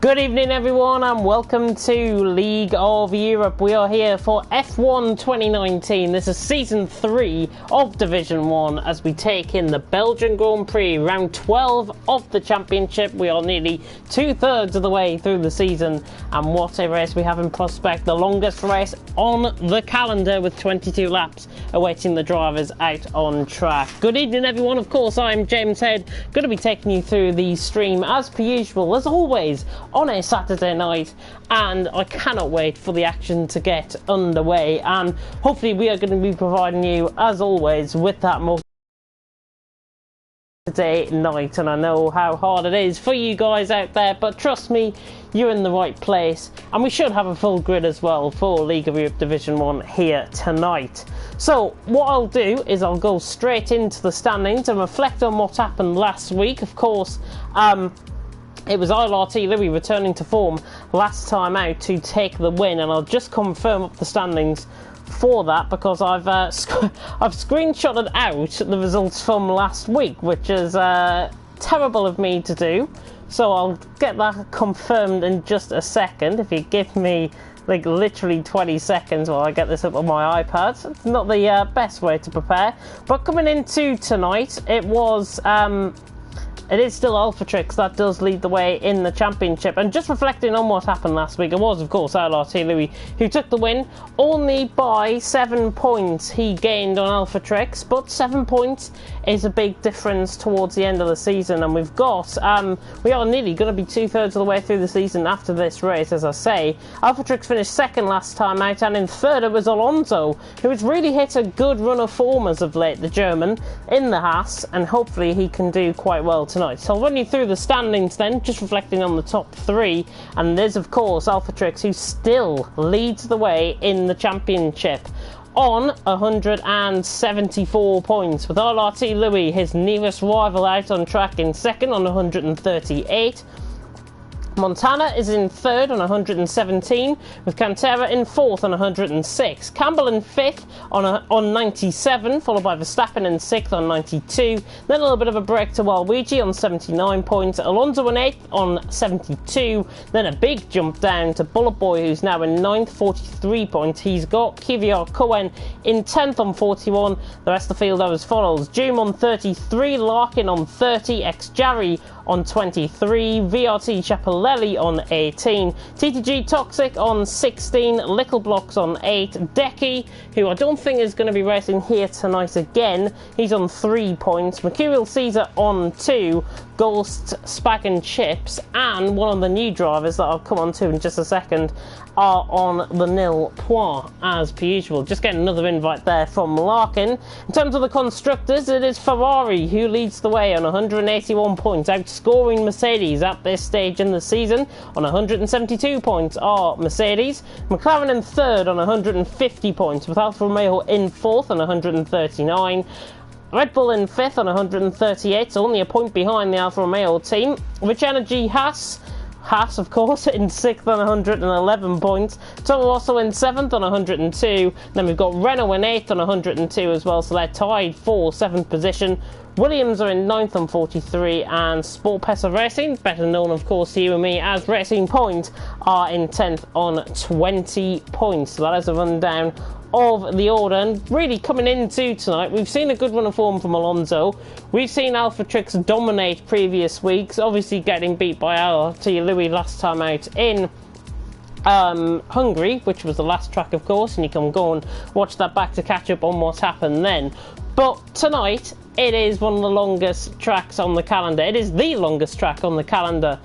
Good evening everyone and welcome to League of Europe. We are here for F1 2019. This is Season 3 of Division 1 as we take in the Belgian Grand Prix, round 12 of the championship. We are nearly 2/3 of the way through the season, and what a race we have in prospect. The longest race on the calendar with 22 laps awaiting the drivers out on track. Good evening everyone. Of course, I'm James Head, going to be taking you through the stream as per usual, as always, on a Saturday night, and I cannot wait for the action to get underway, and hopefully we are going to be providing you, as always, with that more Saturday night. And I know how hard it is for you guys out there, but trust me, you're in the right place, and we should have a full grid as well for League of Europe Division 1 here tonight. So what I'll do is I'll go straight into the standings and reflect on what happened last week. Of course, it was LRT Louis returning to form last time out to take the win, and I'll just confirm up the standings for that because I've screenshotted out the results from last week, which is terrible of me to do. So I'll get that confirmed in just a second. If you give me like literally 20 seconds while I get this up on my iPad. It's not the best way to prepare. But coming into tonight, it is still Alphatrix that does lead the way in the championship. And just reflecting on what happened last week, it was, of course, LRT Louis who took the win. Only by 7 points he gained on Alphatrix, but 7 points is a big difference towards the end of the season. And we've got, we are nearly going to be 2/3 of the way through the season after this race, as I say. Alphatrix finished second last time out, and in third it was Alonso, who has really hit a good run of form as of late, the German, in the Haas, and hopefully he can do quite well tonight. So I'll run you through the standings then, just reflecting on the top three, and there's of course Alphatrix, who still leads the way in the championship on 174 points, with LRT Louis, his nearest rival, out on track in second on 138. Montana is in third on 117, with Cantera in fourth on 106. Campbell in fifth on 97, followed by Verstappen in sixth on 92. Then a little bit of a break to Waluigi on 79 points. Alonso in eighth on 72. Then a big jump down to Bullet Boy, who's now in ninth, 43 points. He's got Kvyat Cohen in 10th on 41. The rest of the field as follows: Doom on 33, Larkin on 30, X-Jarry on 23, VRT Chapelelli on 18, TTG Toxic on 16, Little Blocks on 8, Decky, who I don't think is going to be racing here tonight again, he's on 3 points, Mercurial Caesar on 2, Ghost, Spag and Chips, and one of the new drivers that I'll come on to in just a second are on the nil point as per usual. Just getting another invite there from Larkin. In terms of the constructors, it is Ferrari who leads the way on 181 points, outscoring Mercedes at this stage in the season. On 172 points are Mercedes. McLaren in third on 150 points, with Alfa Romeo in fourth on 139. Red Bull in fifth on 138, so only a point behind the Alfa Romeo team. Rich Energy Haas, of course, in 6th on 111 points. Toro Rosso in 7th on 102. Then we've got Renault in 8th on 102 as well, so they're tied for 7th position. Williams are in 9th on 43, and Sport Pesa Racing, better known of course to you and me as Racing Point, are in 10th on 20 points. So that is a rundown of the order, and really coming into tonight, we've seen a good run of form from Alonso. We've seen Alphatrix dominate previous weeks, obviously getting beat by LRT Louis last time out in Hungary, which was the last track of course, and you can go and watch that back to catch up on what happened then. But tonight, it is one of the longest tracks on the calendar. It is the longest track on the calendar.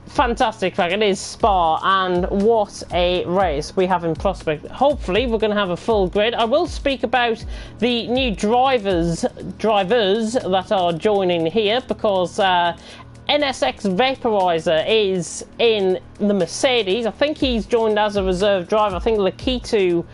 Fantastic track, it is Spa, and what a race we have in prospect. Hopefully we're going to have a full grid. I will speak about the new drivers that are joining here, because NSX Vaporizer is in the Mercedes. I think he's joined as a reserve driver. I think Lakitu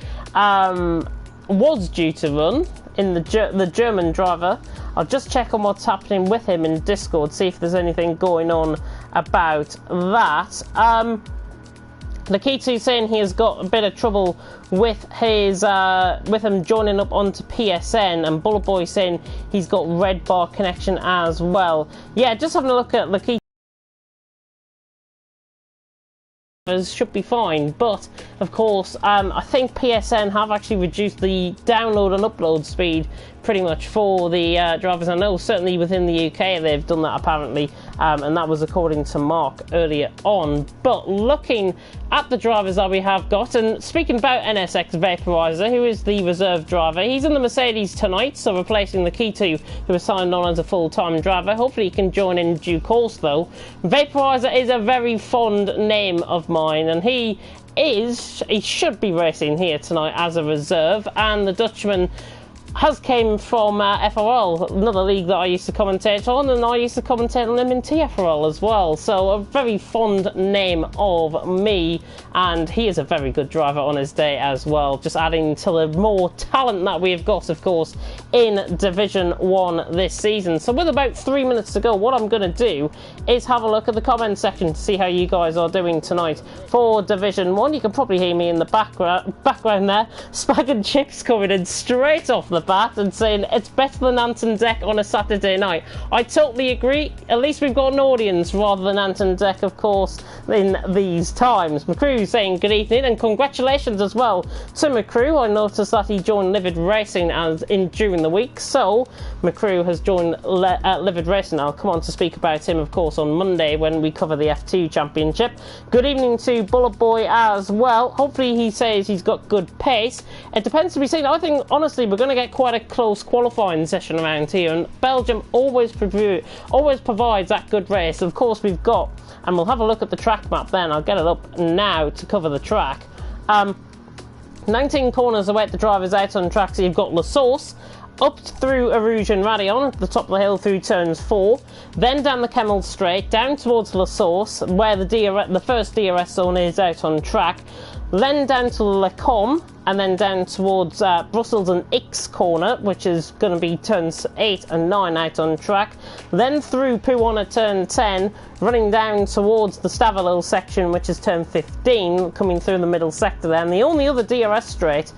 was due to run in the German driver. I'll just check on what's happening with him in Discord, see if there's anything going on about that. Lakitu saying he has got a bit of trouble with his with him joining up onto PSN, and Bullet Boy saying he's got red bar connection as well. Yeah, just having a look at Lakitu. should be fine. But of course, I think PSN have actually reduced the download and upload speed pretty much for the drivers. I know certainly within the UK they've done that apparently, and that was according to Mark earlier on. But looking at the drivers that we have got, and speaking about NSX Vaporizer, who is the reserve driver, he's in the Mercedes tonight, so replacing Lakitu, who was signed on as a full-time driver. Hopefully he can join in due course though. Vaporizer is a very fond name of mine, and he should be racing here tonight as a reserve, and the Dutchman has came from FRL, another league that I used to commentate on, and I used to commentate on him in TFRL as well. So a very fond name of me, and he is a very good driver on his day as well, just adding to the more talent that we've got, of course, in Division 1 this season. So with about 3 minutes to go, what I'm going to do is have a look at the comment section to see how you guys are doing tonight for Division 1. You can probably hear me in the background there. Spag and Chips coming in straight off the bat and saying it's better than Anton Deck on a Saturday night. I totally agree. At least we've got an audience rather than Anton Deck, of course, in these times. McCrew saying good evening, and congratulations as well to McCrew. I noticed that he joined Livid Racing during the week, so McCrew has joined Livid Racing. I'll come on to speak about him, of course, on Monday when we cover the F2 Championship. Good evening to Bullet Boy as well. Hopefully he says he's got good pace. It depends to be seen. I think honestly we're going to get quite a close qualifying session around here, and Belgium always provides that good race. Of course we've got, and we'll have a look at the track map then, I'll get it up now to cover the track. 19 corners await the drivers out on track, so you've got La Source, up through Arouge and Radion at the top of the hill through turns 4, then down the Kemmel Straight, down towards La Source, where the first DRS zone is out on track, then down to Le Com, and then down towards Brussels and X corner, which is going to be turns 8 and 9 out on track, then through Pouhon at turn 10, running down towards the Stavelot section, which is turn 15, coming through the middle sector there. And the only other DRS straight,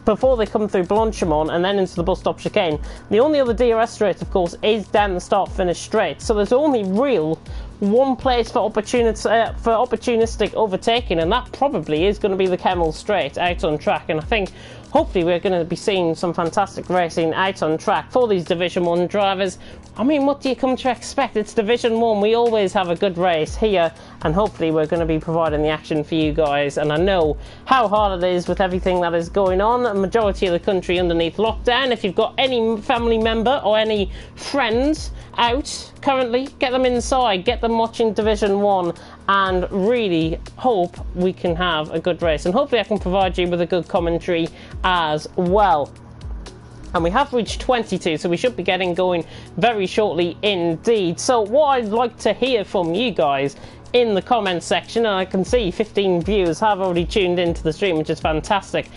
before they come through Blanchimont and then into the bus stop chicane, the only other DRS straight, of course, is down the start-finish straight. So there's only real one place for opportunistic overtaking, and that probably is going to be the Kemmel Straight out on track. And I think hopefully we're going to be seeing some fantastic racing out on track for these Division 1 drivers. I mean, what do you come to expect? It's Division 1. We always have a good race here, and hopefully we're going to be providing the action for you guys. And I know how hard it is with everything that is going on. A majority of the country underneath lockdown. If you've got any family member or any friends out currently, get them inside, get them watching Division 1, and really hope we can have a good race. And hopefully I can provide you with a good commentary as well. And we have reached 22, so we should be getting going very shortly indeed. So what I'd like to hear from you guys in the comments section, and I can see 15 viewers have already tuned into the stream, which is fantastic.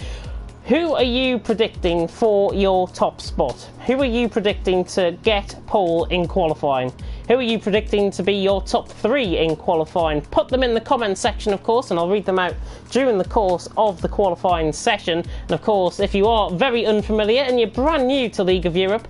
Who are you predicting for your top spot? Who are you predicting to get pole in qualifying? Who are you predicting to be your top 3 in qualifying? Put them in the comments section, of course, and I'll read them out during the course of the qualifying session. And of course, if you are very unfamiliar and you're brand new to League of Europe,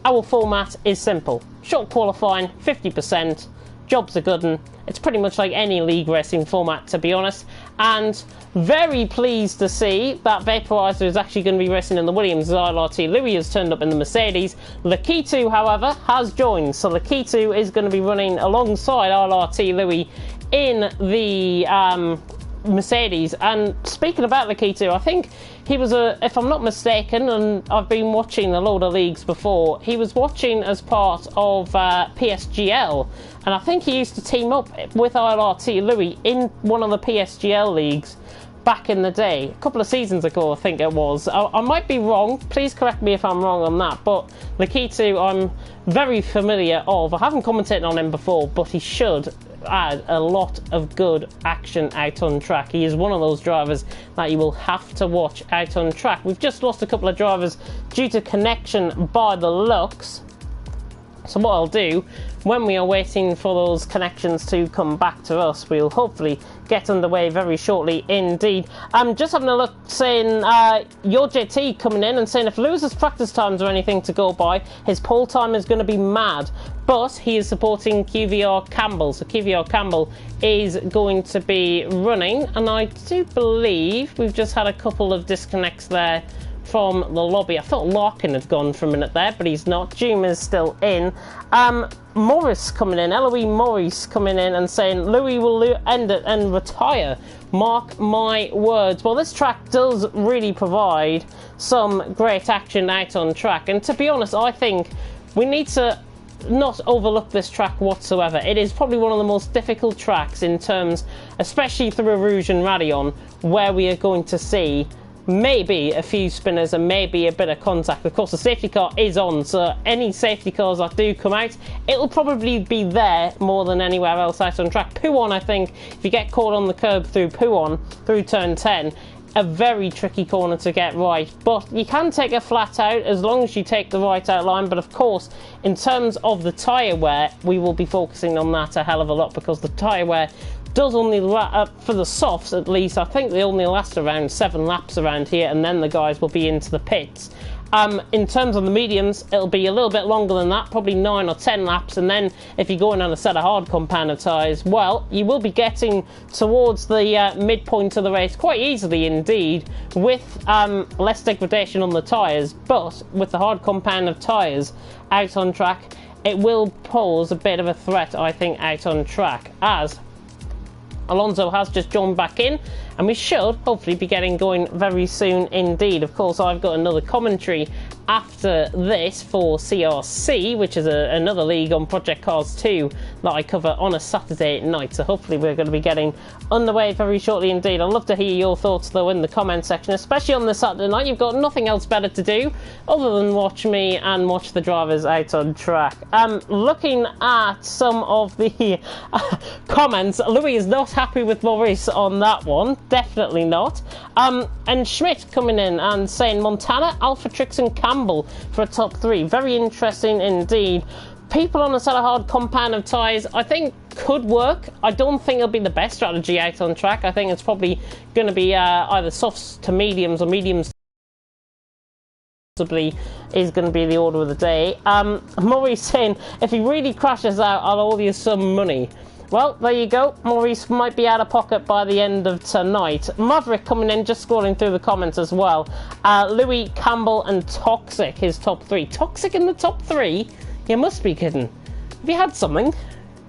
our format is simple. Short qualifying, 50%. Jobs are good, and it's pretty much like any league racing format, to be honest. And very pleased to see that Vaporizer is actually going to be racing in the Williams as ILRT. Louis has turned up in the Mercedes. Lakitu, however, has joined, so Lakitu is going to be running alongside ILRT Louis in the Mercedes. And speaking about Lakitu, I think he was if I'm not mistaken, and I've been watching a load of leagues before, he was watching as part of PSGL, and I think he used to team up with ILRT Louis in one of the PSGL leagues back in the day, a couple of seasons ago I think it was. I might be wrong, please correct me if I'm wrong on that, but Lakitu I'm very familiar of. I haven't commented on him before, but he should add a lot of good action out on track. He is one of those drivers that you will have to watch out on track. We've just lost a couple of drivers due to connection by the looks. So what I'll do, when we are waiting for those connections to come back to us, we'll hopefully get underway very shortly indeed. I'm just having a look, saying your JT coming in and saying if Lewis's practice times are anything to go by, his pole time is going to be mad. But he is supporting QVR Campbell, so QVR Campbell is going to be running, and I do believe we've just had a couple of disconnects there from the lobby. I thought Larkin had gone for a minute there, but he's not. Doom is still in. Morris coming in, Eloise Morris coming in and saying Louis will end it and retire. Mark my words. Well, this track does really provide some great action out on track, and to be honest, I think we need to not overlook this track whatsoever. It is probably one of the most difficult tracks in terms, especially through Rouge and Radion, where we are going to see maybe a few spinners and maybe a bit of contact. Of course, the safety car is on, so any safety cars that do come out, it'll probably be there more than anywhere else out on track. Pouhon, I think, if you get caught on the curb through Pouhon, through turn 10, a very tricky corner to get right, but you can take a flat out as long as you take the right out line. But of course, in terms of the tyre wear, we will be focusing on that a hell of a lot, because the tyre wear does only, for the softs at least, I think they only last around 7 laps around here, and then the guys will be into the pits. In terms of the mediums, it'll be a little bit longer than that, probably 9 or 10 laps, and then if you're going on a set of hard compound of tyres, well, you will be getting towards the midpoint of the race quite easily indeed, with less degradation on the tyres. But with the hard compound of tyres out on track, it will pose a bit of a threat, I think, out on track, as Alonso has just joined back in, and we should hopefully be getting going very soon indeed. Of course, I've got another commentary after this for CRC, which is another league on Project Cars 2 that I cover on a Saturday night, so hopefully we're going to be getting underway very shortly indeed. I'd love to hear your thoughts though in the comment section, especially on this Saturday night. You've got nothing else better to do other than watch me and watch the drivers out on track. Looking at some of the comments, Louis is not happy with Maurice on that one, definitely not. And Schmidt coming in and saying Montana, Alpha Trix and Campbell for a top 3. Very interesting indeed. People on a set of hard compound of tyres, I think, could work. I don't think it'll be the best strategy out on track. I think it's probably going to be either softs to mediums or mediums possibly is going to be the order of the day. Maurice saying, if he really crashes out, I'll owe you some money. Well, there you go. Maurice might be out of pocket by the end of tonight. Maverick coming in, just scrolling through the comments as well. Louis, Campbell and Toxic, his top 3. Toxic in the top 3? You must be kidding. Have you had something?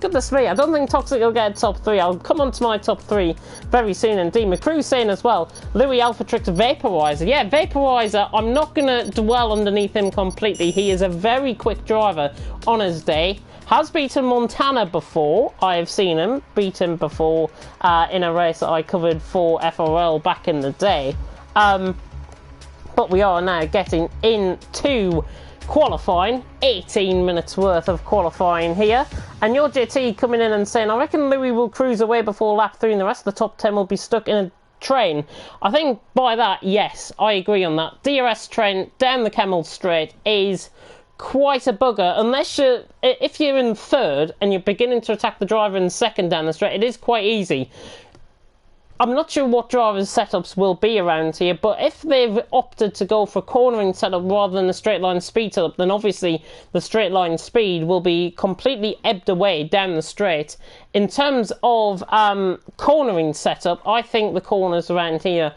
Goodness me, I don't think Toxic will get a top 3. I'll come on to my top 3 very soon indeed. McCrew's saying as well, Louis Alpha Trix Vaporizer. Yeah, Vaporizer, I'm not going to dwell underneath him completely. He is a very quick driver on his day. Has beaten Montana before. I have seen him beat him before in a race that I covered for FRL back in the day. But we are now getting into qualifying. 18 minutes worth of qualifying here. And your JT coming in and saying, I reckon Louis will cruise away before lap 3 and the rest of the top 10 will be stuck in a train. I think by that, yes, I agree on that. DRS train down the Kemmel Straight is quite a bugger, unless if you're in third and you're beginning to attack the driver in second down the straight. It is quite easy. I'm not sure what drivers' setups will be around here, but if they've opted to go for a cornering setup rather than a straight line speed setup, then obviously the straight line speed will be completely ebbed away down the straight. In terms of cornering setup, I think the corners around here,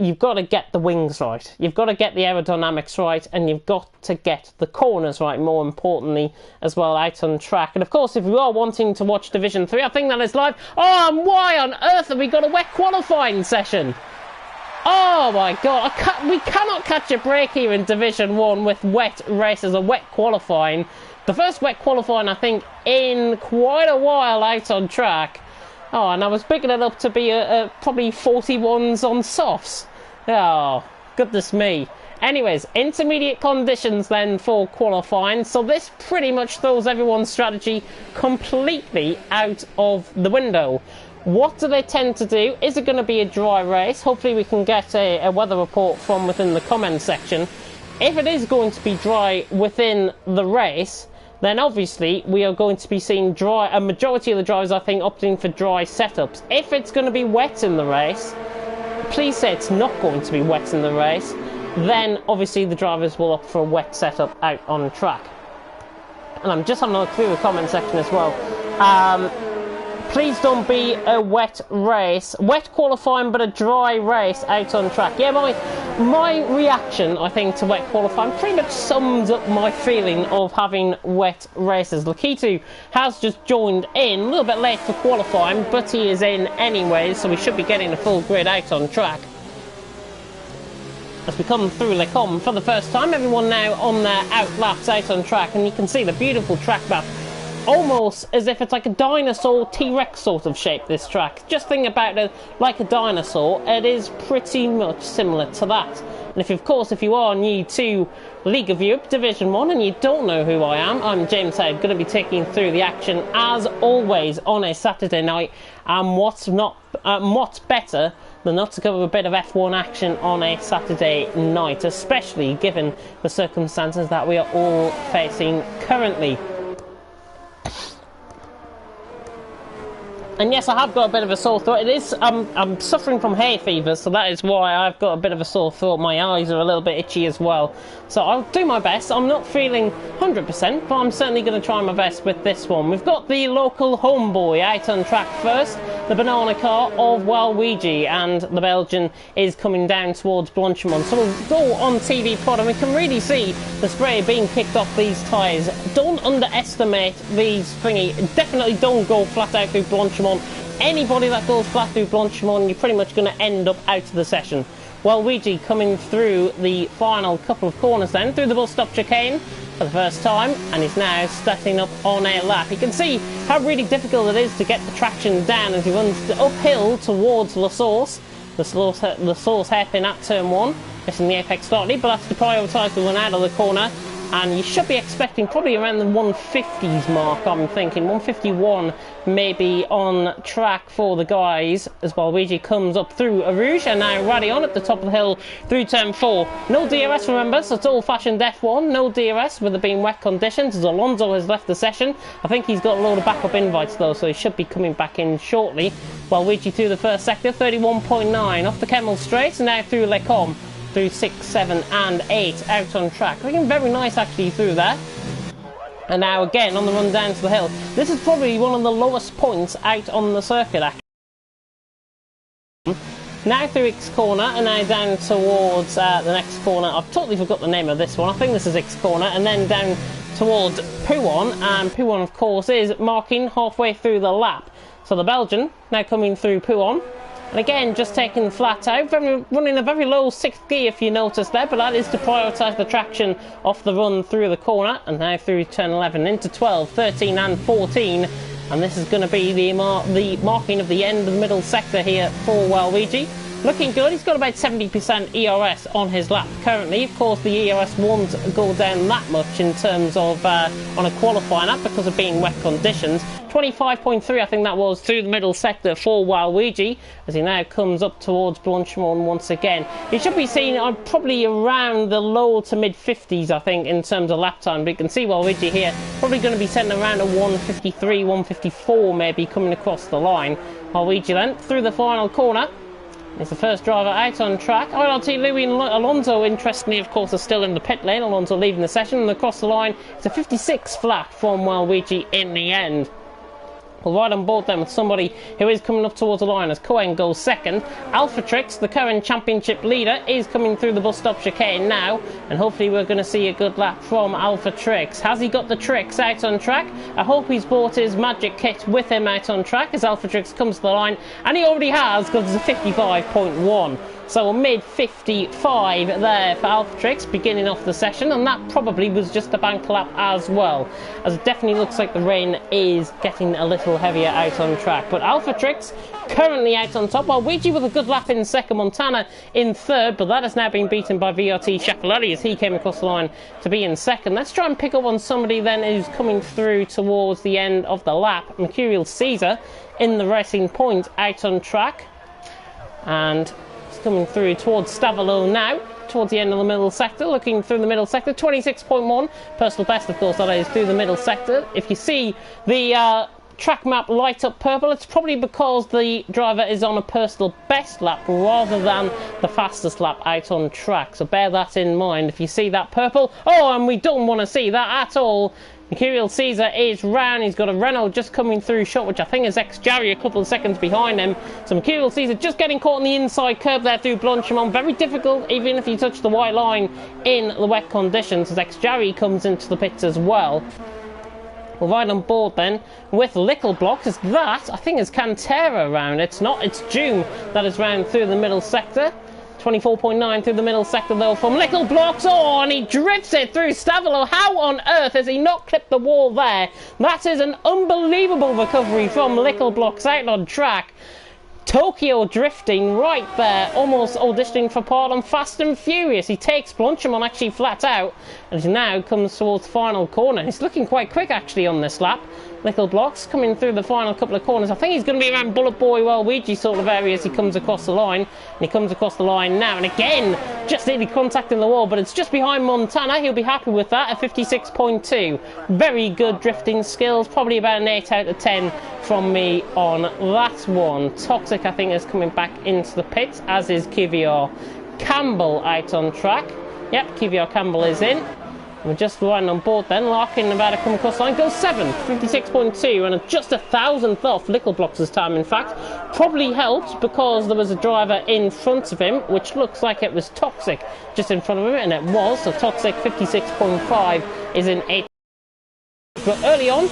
you've got to get the wings right, you've got to get the aerodynamics right, and you've got to get the corners right, more importantly, as well, out on track. And of course, if you are wanting to watch Division 3, I think that is live. Oh, and why on earth have we got a wet qualifying session? Oh my god, we cannot catch a break here in Division 1 with wet races or wet qualifying. The first wet qualifying, I think, in quite a while out on track. Oh, and I was picking it up to be probably 41s on softs. Oh, goodness me. Anyways, intermediate conditions then for qualifying. So this pretty much throws everyone's strategy completely out of the window. What do they tend to do? Is it going to be a dry race? Hopefully we can get a weather report from within the comment section. If it is going to be dry within the race, then obviously we are going to be seeing a majority of the drivers, I think, opting for dry setups. If it's going to be wet in the race, please say it's not going to be wet in the race, then obviously the drivers will opt for a wet setup out on track. And I'm just having a look through the comment section as well. Please don't be a wet race. Wet qualifying, but a dry race out on track. Yeah, my reaction, I think, to wet qualifying pretty much sums up my feeling of having wet races. Lakitu has just joined in, a little bit late for qualifying, but he is in anyway, so we should be getting a full grid out on track. As we come through Le Com for the first time, everyone now on their out laps out on track, and you can see the beautiful track map. Almost as if it's like a dinosaur T-Rex sort of shape, this track. Just think about it like a dinosaur. It is pretty much similar to that. And if you are new to League of Europe Division 1 and you don't know who I am, I'm James Head, going to be taking you through the action as always on a Saturday night. And what's better than not to cover a bit of F1 action on a Saturday night, especially given the circumstances that we are all facing currently. And yes, I have got a bit of a sore throat. It is, I'm suffering from hay fever, so that is why I've got a bit of a sore throat. My eyes are a little bit itchy as well. So I'll do my best. I'm not feeling 100%, but I'm certainly going to try my best with this one. We've got the local homeboy out on track first, the banana car of Waluigi, and the Belgian is coming down towards Blanchimont. So we'll go on TV pod and we can really see the spray being kicked off these tyres. Don't underestimate these thingy. Definitely don't go flat out through Blanchimont. Anybody that goes flat through Blanchimont, you're pretty much going to end up out of the session. Waluigi coming through the final couple of corners then, through the bus stop chicane for the first time, and he's now starting up on a lap. You can see how really difficult it is to get the traction down as he runs uphill towards La Source. La Source hairpin at turn 1, missing the apex slightly, but that's to prioritise the run out of the corner. And you should be expecting probably around the 150s mark, I'm thinking. 151 maybe on track for the guys as Waluigi comes up through Arouge and now Radion at the top of the hill through turn 4. No DRS, remember, so it's old-fashioned F1. No DRS with it being wet conditions as Alonso has left the session. I think he's got a load of backup invites though, so he should be coming back in shortly. Waluigi through the first sector, 31.9 off the Kemmel straight and now through Le Com. Through 6, 7 and 8 out on track. Looking very nice actually through there. And now again on the run down to the hill. This is probably one of the lowest points out on the circuit actually. Now through X corner and now down towards the next corner. I've totally forgot the name of this one. I think this is X corner and then down towards Pouon. And Pouon of course is marking halfway through the lap. So the Belgian now coming through Pouon. And again, just taking flat out, running a very low 6th gear if you notice there, but that is to prioritise the traction off the run through the corner. And now through turn 11 into 12, 13 and 14. And this is going to be the marking of the end of the middle sector here for Waluigi. Looking good, he's got about 70% ERS on his lap currently. Of course, the ERS won't go down that much in terms of on a qualifying lap because of being wet conditions. 25.3, I think that was, through the middle sector for Waluigi as he now comes up towards Blanchimont once again. He should be seen probably around the low to mid 50s, I think, in terms of lap time. But you can see Waluigi here probably going to be sitting around a 153, 154 maybe coming across the line. Waluigi then through the final corner. It's the first driver out on track. IRT Louis and Alonso, interestingly, of course, are still in the pit lane. Alonso leaving the session, and across the line, it's a 56 flat from Waluigi in the end. We'll ride on board then with somebody who is coming up towards the line as Cohen goes second. Alphatrix, the current championship leader, is coming through the bus stop chicane now, and hopefully we're going to see a good lap from Alphatrix. Has he got the tricks out on track? I hope he's brought his magic kit with him out on track as Alphatrix comes to the line, and he already has because it's a 55.1. So a mid-55 there for Alphatrix beginning off the session, and that probably was just a bank lap as well, as it definitely looks like the rain is getting a little heavier out on track. But Alphatrix currently out on top, while Luigi with a good lap in second, Montana in third, but that has now been beaten by VRT Schiaparelli as he came across the line to be in second. Let's try and pick up on somebody then who's coming through towards the end of the lap. Mercurial Caesar in the Racing Point out on track, and It's coming through towards Stavolo now, towards the end of the middle sector, looking through the middle sector, 26.1, personal best, of course, that is, through the middle sector. If you see the track map light up purple, it's probably because the driver is on a personal best lap rather than the fastest lap out on track, so bear that in mind if you see that purple. Oh, and we don't want to see that at all. Mercurial Caesar is round. He's got a Renault just coming through shot, which I think is ex-Jarry a couple of seconds behind him. So Mercurial Caesar just getting caught on the inside curb there through Blanchimont. Very difficult, even if you touch the white line in the wet conditions, as ex-Jarry comes into the pits as well. We're right on board then with Little Blocks. Is that, I think, is Cantera round. It's not, it's Doom that is round through the middle sector. 24.9 through the middle sector though from Little Blocks. Oh, and he drifts it through Stavolo. How on earth has he not clipped the wall there? That is an unbelievable recovery from Little Blocks out on track. Tokyo drifting right there, almost auditioning for part on Fast and Furious. He takes Blanchimont actually flat out, and he now comes towards the final corner. He's looking quite quick actually on this lap. Little Blocks coming through the final couple of corners. I think he's going to be around Bullet Boy, Waluigi sort of area as he comes across the line. And he comes across the line now, and again, just nearly contacting the wall, but it's just behind Montana. He'll be happy with that at 56.2. Very good drifting skills, probably about an 8 out of 10 from me on that one. Toxic, I think, is coming back into the pits, as is Kvyat Campbell out on track. Yep, Kvyat Campbell is in. We're just running on board then. Larkin about to come across the line, goes 7th, 56.2, and just a thousandth off Little Blocks' time, in fact. Probably helped because there was a driver in front of him, which looks like it was Toxic just in front of him, and it was. So Toxic 56.5 is in 8th. But early on,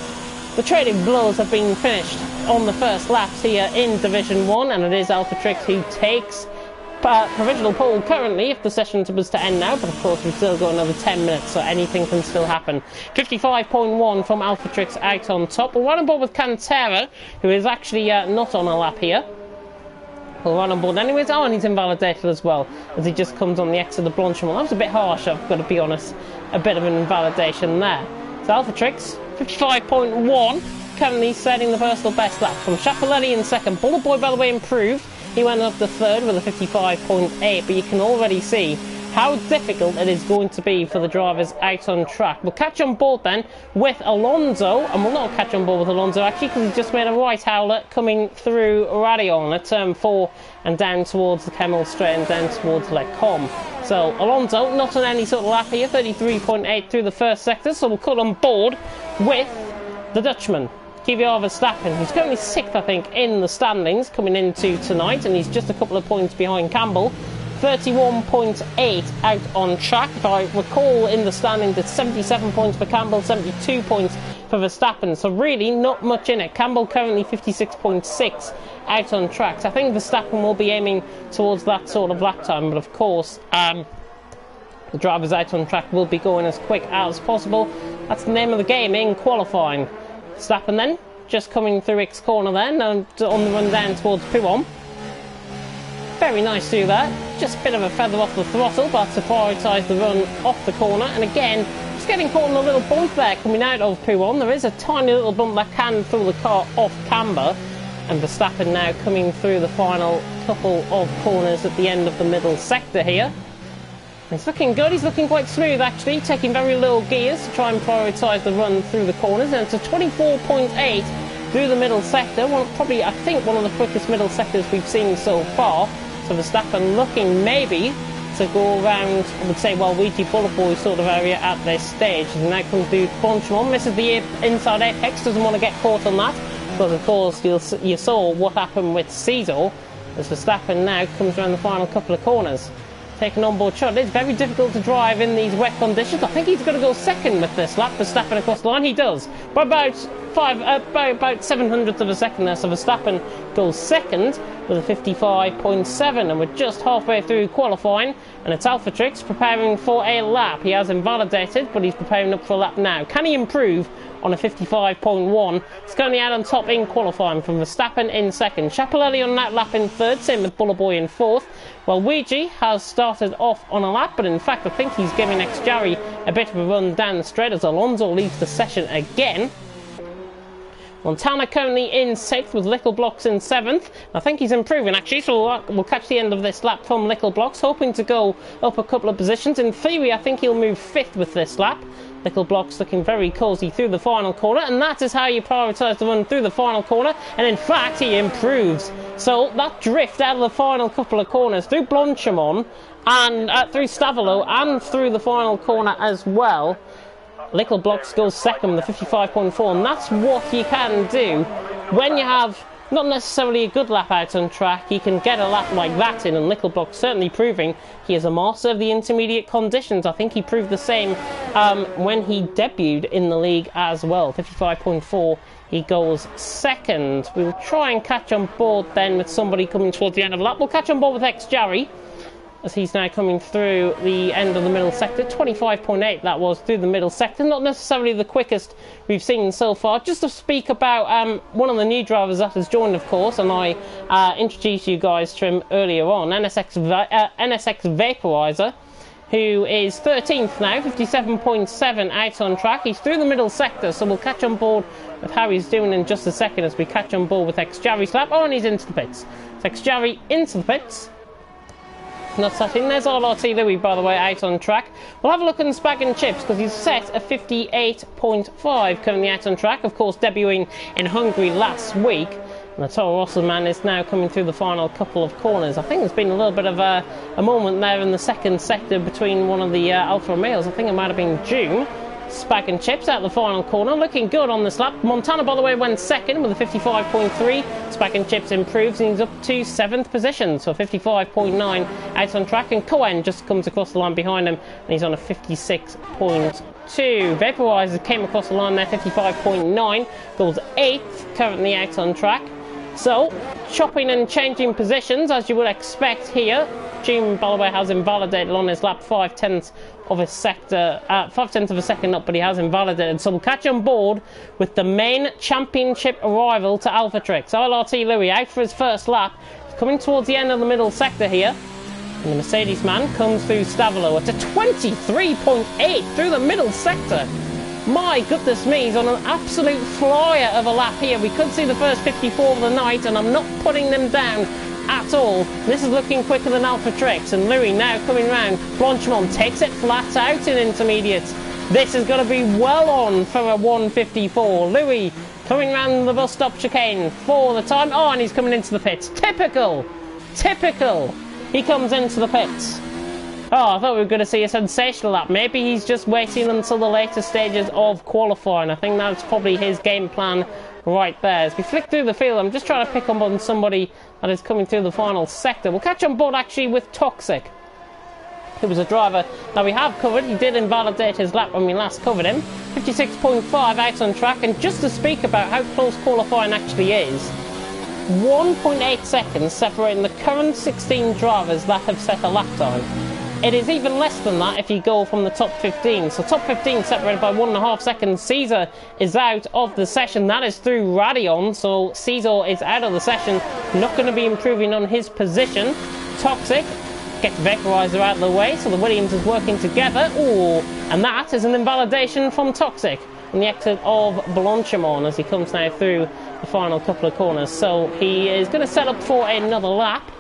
the trading blows have been finished on the first laps here in Division 1, and it is Alphatrix who takes provisional pole currently if the session was to end now, but of course we've still got another 10 minutes, so anything can still happen. 55.1 from Alphatrix out on top. We'll run on board with Cantera, who is actually not on a lap here. We'll run on board anyways. Oh, and he's invalidated as well, as he just comes on the exit of the Blanchimont. That was a bit harsh, I've got to be honest. A bit of an invalidation there. So Alphatrix, 55.1, currently setting the personal best lap from Schiaparelli in second. Bullet Boy, by the way, improved. He went up to third with a 55.8, but you can already see how difficult it is going to be for the drivers out on track. We'll catch on board then with Alonso, and we'll not catch on board with Alonso actually, because he's just made a right howler coming through Radion at turn 4 and down towards the Kemmel straight and down towards Lecombe. So Alonso not on any sort of lap here, 33.8 through the first sector, so we'll cut on board with the Dutchman. Kvyat Verstappen, who's currently 6th, I think, in the standings coming into tonight, and he's just a couple of points behind Campbell. 31.8 out on track. If I recall in the standings, it's 77 points for Campbell, 72 points for Verstappen, so really not much in it. Campbell currently 56.6 out on track. So I think Verstappen will be aiming towards that sort of lap time, but of course the drivers out on track will be going as quick as possible. That's the name of the game in qualifying. Verstappen then, just coming through X corner then, and on the run down towards Pouhon. Very nice through that, just a bit of a feather off the throttle, but to prioritise the run off the corner, and again, just getting caught in a little bump there coming out of Pouhon. There is a tiny little bump that can throw the car off camber, and Verstappen now coming through the final couple of corners at the end of the middle sector here. He's looking good, he's looking quite smooth actually, taking very low gears to try and prioritise the run through the corners, and it's a 24.8 through the middle sector, probably I think one of the quickest middle sectors we've seen so far. So Verstappen looking maybe to go around, I would say, Waluigi Bullet Boy sort of area at this stage. And now comes through Blanchimont, misses the inside apex, doesn't want to get caught on that, but of course you saw what happened with Caesar, as Verstappen now comes around the final couple of corners. Taking on board shot. It's very difficult to drive in these wet conditions. I think he's going to go second with this lap. Verstappen across the line. He does. By about 700th of a second there. So Verstappen goes second with a 55.7. And we're just halfway through qualifying. And it's Alphatrix preparing for a lap. He has invalidated, but he's preparing up for a lap now. Can he improve on a 55.1? It's currently out on top in qualifying from Verstappen in second. Schiaparelli on that lap in third. Same with Bullet Boy in fourth. Well, Luigi has started off on a lap, but in fact I think he's giving ex-Jarry a bit of a run down the straight as Alonso leads the session again. Montana currently in 6th with Little Blocks in 7th. I think he's improving actually, so we'll catch the end of this lap from Little Blocks, hoping to go up a couple of positions. In theory, I think he'll move 5th with this lap. Little Blocks looking very cosy through the final corner, and that is how you prioritise the run through the final corner, and in fact he improves. So that drift out of the final couple of corners through Blanchimont and through Stavolo and through the final corner as well, Little Blocks goes second with a 55.4, and that's what you can do when you have not necessarily a good lap out on track. You can get a lap like that in, and Little Blocks certainly proving he is a master of the intermediate conditions. I think he proved the same when he debuted in the league as well. 55.4, he goes second. We will try and catch on board then with somebody coming towards the end of the lap. We'll catch on board with X-Jarry, as he's now coming through the end of the middle sector. 25.8 that was through the middle sector. Not necessarily the quickest we've seen so far. Just to speak about one of the new drivers that has joined, of course, and I introduced you guys to him earlier on, NSX Vaporizer, who is 13th now, 57.7 out on track. He's through the middle sector, so we'll catch on board with how he's doing in just a second as we catch on board with X-Jarry's lap. Oh, and he's into the pits. So X-Jarry into the pits. Not sat in. There's RRT Louis, by the way, out on track. We'll have a look at Spag and Chips, because he's set a 58.5 currently out on track, of course debuting in Hungary last week. And the Toro Rosso man is now coming through the final couple of corners. I think there's been a little bit of a moment there in the second sector between one of the Alfa Romeos. I think it might have been June. Spag and Chips out the final corner, looking good on this lap. Montana, by the way, went second with a 55.3. Spag and Chips improves and he's up to 7th position, so 55.9 out on track. And Cohen just comes across the line behind him and he's on a 56.2. Vaporizer came across the line there, 55.9, goes 8th, currently out on track. So, chopping and changing positions as you would expect here. June, by the way, has invalidated on his lap 5/10 of a sector, 5/10 of a second up, but he has invalidated. So we'll catch on board with the main championship arrival to Alphatrix. LRT Louis out for his first lap. He's coming towards the end of the middle sector here. And the Mercedes man comes through Stavolo at a 23.8 through the middle sector. My goodness me, he's on an absolute flyer of a lap here. We could see the first 54 of the night, and I'm not putting them down at all. This is looking quicker than Alphatrix, and Louis now coming round. Blanchimont takes it flat out in intermediates. This is going to be well on for a 154. Louis coming round the bus stop chicane for the time. Oh, and he's coming into the pits. Typical! Typical! He comes into the pits. Oh, I thought we were going to see a sensational lap. Maybe he's just waiting until the later stages of qualifying. I think that's probably his game plan right there. As we flick through the field, I'm just trying to pick up on somebody that is coming through the final sector. We'll catch on board actually with Toxic, who was a driver that we have covered. He did invalidate his lap when we last covered him. 56.5 out on track, and just to speak about how close qualifying actually is, 1.8 seconds separating the current 16 drivers that have set a lap time. It is even less than that if you go from the top 15. So top 15 separated by 1.5 seconds. Caesar is out of the session. That is through Radeon. So Caesar is out of the session. Not going to be improving on his position. Toxic gets Vaporizer out of the way. So the Williams is working together. Ooh, and that is an invalidation from Toxic on the exit of Blanchimont as he comes now through the final couple of corners. So he is going to set up for another lap.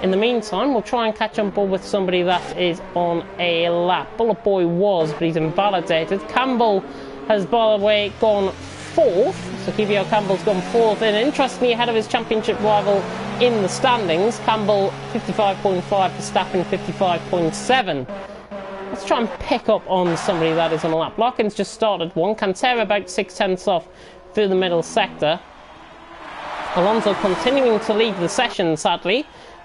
In the meantime, we'll try and catch on board with somebody that is on a lap. Bullet Boy was, but he's invalidated. Campbell has, by the way, gone 4th. So Kivio Campbell's gone 4th in. Interestingly, ahead of his championship rival in the standings. Campbell 55.5, Verstappen 55.7. Let's try and pick up on somebody that is on a lap. Larkins just started one. Cantera about 6/10 off through the middle sector. Alonso continuing to leave the session, sadly.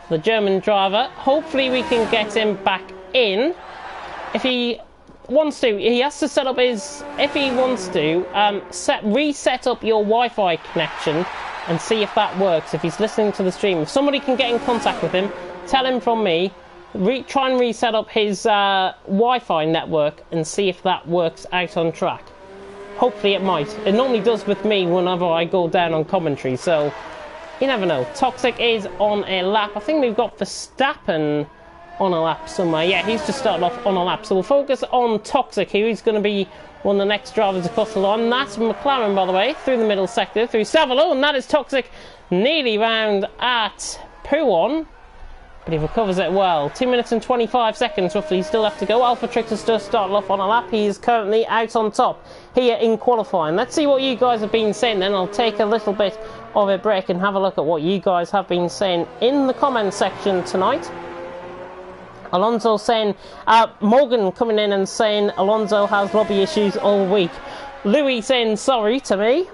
The German driver. Hopefully we can get him back in. If he wants to, he has to set up his, if he wants to, reset up your Wi-Fi connection and see if that works, if he's listening to the stream. If somebody can get in contact with him, tell him from me, try and reset up his Wi-Fi network and see if that works out on track. Hopefully it might. It normally does with me whenever I go down on commentary, so you never know. Toxic is on a lap. I think we've got Verstappen on a lap somewhere. Yeah, he's just started off on a lap. So we'll focus on Toxic here. He's going to be one of the next drivers across the line. And that's McLaren, by the way, through the middle sector, through Savalo, and that is Toxic nearly round at Pouon. But he recovers it well. 2 minutes and 25 seconds roughly still have to go. Alpha Trix has just started off on a lap. He is currently out on top here in qualifying. Let's see what you guys have been saying then. I'll take a little bit of a break and have a look at what you guys have been saying in the comment section tonight. Alonso saying, Morgan coming in and saying Alonso has lobby issues all week. Louis saying sorry to me.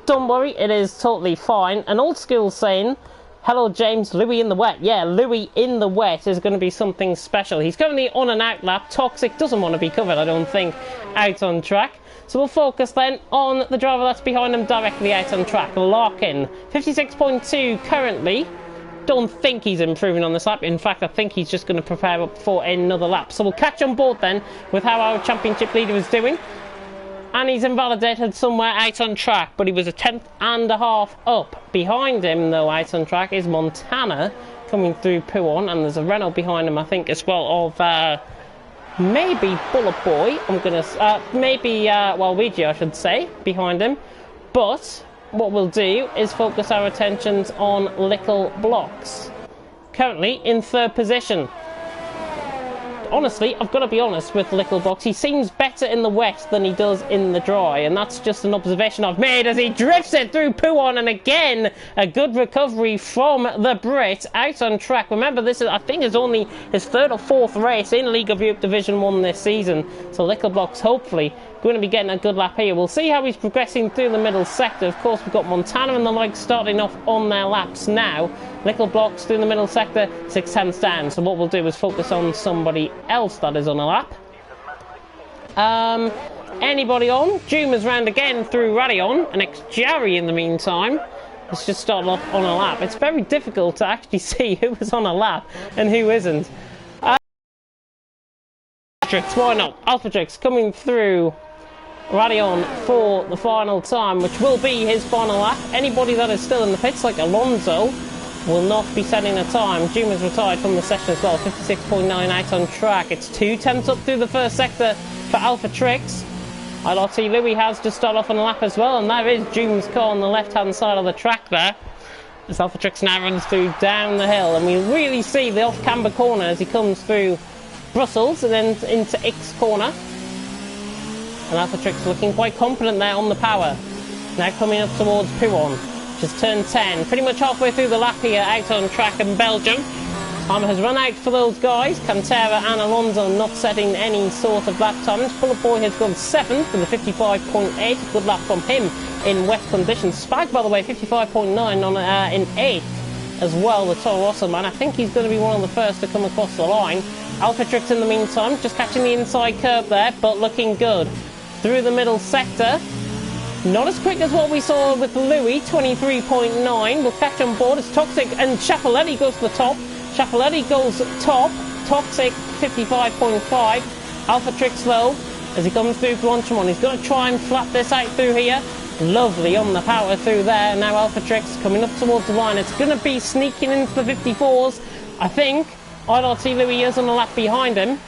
Don't worry, it is totally fine. And Old School saying, hello James, Louis in the wet. Yeah, Louis in the wet is going to be something special. He's currently on an out lap. Toxic doesn't want to be covered, I don't think, out on track. So we'll focus then on the driver that's behind him directly out on track. Larkin, 56.2 currently. Don't think he's improving on this lap. In fact, I think he's just going to prepare up for another lap. So we'll catch on board then with how our championship leader is doing. And he's invalidated somewhere out on track, but he was a 10th and a half up. Behind him, though, out on track is Montana coming through Pouon, and there's a Renault behind him, I think, as well, of maybe Bullet Boy. I'm gonna maybe Waluigi, I should say, behind him. But what we'll do is focus our attentions on Little Blocks, currently in 3rd position. Honestly, I've got to be honest with Little Box. He seems better in the wet than he does in the dry, and that's just an observation I've made as he drifts it through Pouon, and again, a good recovery from the Brit out on track. Remember, this is, I think, is only his 3rd or 4th race in League of Europe Division 1 this season, so Little Box hopefully going to be getting a good lap here. We'll see how he's progressing through the middle sector. Of course, we've got Montana and the like starting off on their laps now. Little Blocks through the middle sector, 6/10 down. So what we'll do is focus on somebody else that is on a lap. Anybody on? Juma's round again through Radion, and ex-Jerry in the meantime. It's just started off on a lap. It's very difficult to actually see who is on a lap and who isn't. Why not? Alpha Trix coming through Radion for the final time, which will be his final lap. Anybody that is still in the pits, like Alonso, will not be setting a time. Juma's retired from the session as well, 56.9 out on track. It's 2/10 up through the 1st sector for Alpha Trix. ILRT Louis has just started off on a lap as well, and there is Juma's car on the left-hand side of the track there. As Alpha Trix now runs through down the hill, and we really see the off-camber corner as he comes through Brussels and then into X corner. And Alpha Trix looking quite confident there on the power. Now coming up towards Pouon, which is turn 10. Pretty much halfway through the lap here out on track in Belgium. Time has run out for those guys. Cantera and Alonso not setting any sort of lap times. Bullet Boy has gone 7th with a 55.8. Good lap from him in wet conditions. Spag, by the way, 55.9 on in 8th as well, the Toro Rosso man. I think he's going to be one of the first to come across the line. Alpha Trix in the meantime, just catching the inside curve there, but looking good. Through the middle sector. Not as quick as what we saw with Louis, 23.9. We'll catch on board as Toxic and Schiaparelli goes to the top. Schiaparelli goes top. Toxic, 55.5. Alpha Trix low as he comes through Blanchimont. He's going to try and flap this out through here. Lovely on the power through there. Now Alpha Trix coming up towards the line. It's going to be sneaking into the 54s, I think. ILRT Louis is on the lap behind him.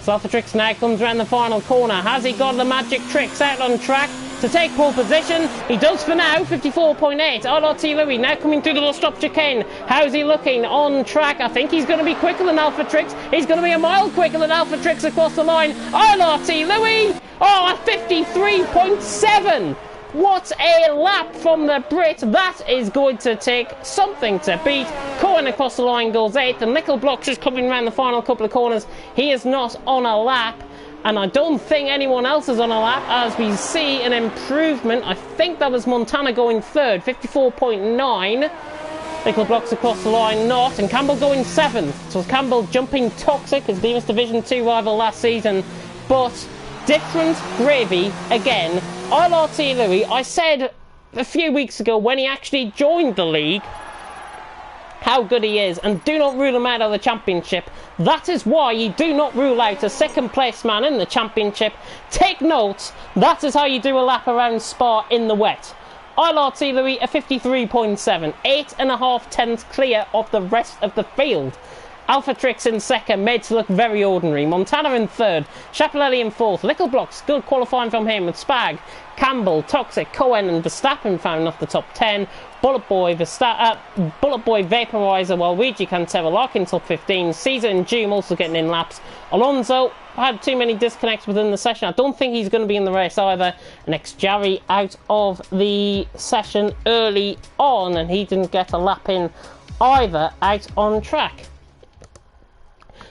So Alpha Trix now comes around the final corner. Has he got the magic tricks out on track to take pole position? He does for now, 54.8. ILRT Louis now coming through the little stop chicane. How's he looking on track? I think he's going to be quicker than Alpha Trix. He's going to be a mile quicker than Alpha Trix across the line. ILRT Louis! Oh, 53.7! What a lap from the Brit. That is going to take something to beat. Cohen across the line goes 8th, and Nickel Blocks is coming around the final couple of corners. He is not on a lap, and I don't think anyone else is on a lap as we see an improvement. I think that was Montana going 3rd, 54.9. Nickel Blocks across the line, not, and Campbell going 7th. So Campbell jumping Toxic, his Demas Division 2 rival last season, but different gravy again. ILRT Louis, I said a few weeks ago when he actually joined the league how good he is, and do not rule him out of the championship. That is why you do not rule out a 2nd place man in the championship. Take notes, that is how you do a lap around Spa in the wet. ILRT Louis a 53.7, 8.5 tenths clear of the rest of the field. Alpha Trix in second, made to look very ordinary. Montana in third, Schiaparelli in fourth. Little Blocks, good qualifying from him with Spag, Campbell, Toxic, Cohen and Verstappen found off the top 10. Bullet Boy, Vaporizer, Waluigi, Cantera, Larkin top 15. Caesar and Doom also getting in laps. Alonso had too many disconnects within the session. I don't think he's going to be in the race either. Next, Jarry out of the session early on, and he didn't get a lap in either out on track.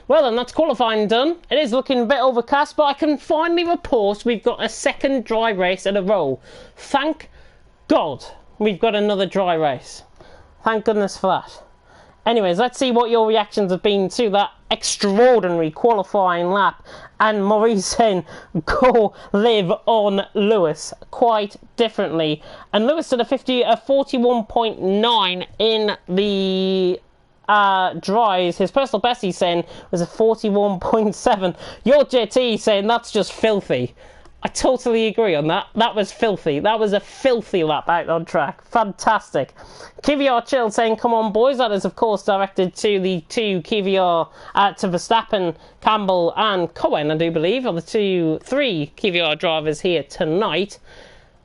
Well then, that's qualifying done. It is looking a bit overcast, but I can finally report we've got a second dry race in a row. Thank God we've got another dry race. Thank goodness for that. Anyways, let's see what your reactions have been to that extraordinary qualifying lap. And Maurice saying, go live on Lewis, quite differently. And Lewis did a 41.9 in the dries. His personal best, he's saying, was a 41.7. Your JT saying that's just filthy. I totally agree on that. That was filthy. That was a filthy lap out on track. Fantastic. KVR Chill saying, come on boys. That is of course directed to the two KVR, to Verstappen, Campbell and Cohen, I do believe, are the three KVR drivers here tonight.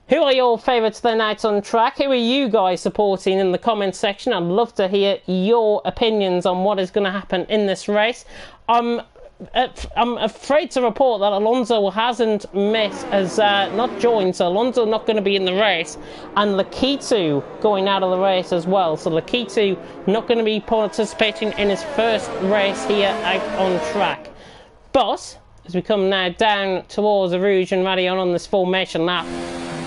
Who are your favourites then out on track? Who are you guys supporting in the comments section? I'd love to hear your opinions on what is going to happen in this race. I'm afraid to report that Alonso has not joined, so Alonso not going to be in the race, and Lakitu going out of the race as well. So Lakitu not going to be participating in his first race here out on track. But as we come now down towards the Rouge and Radion on this formation lap,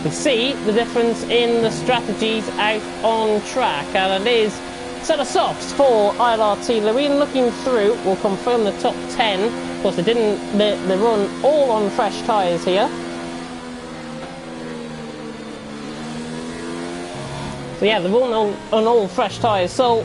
we see the difference in the strategies out on track, and it is set of softs for ILRT. Lewin looking through will confirm the top 10. Of course, they run all on fresh tyres here. So yeah, they run on all fresh tyres. So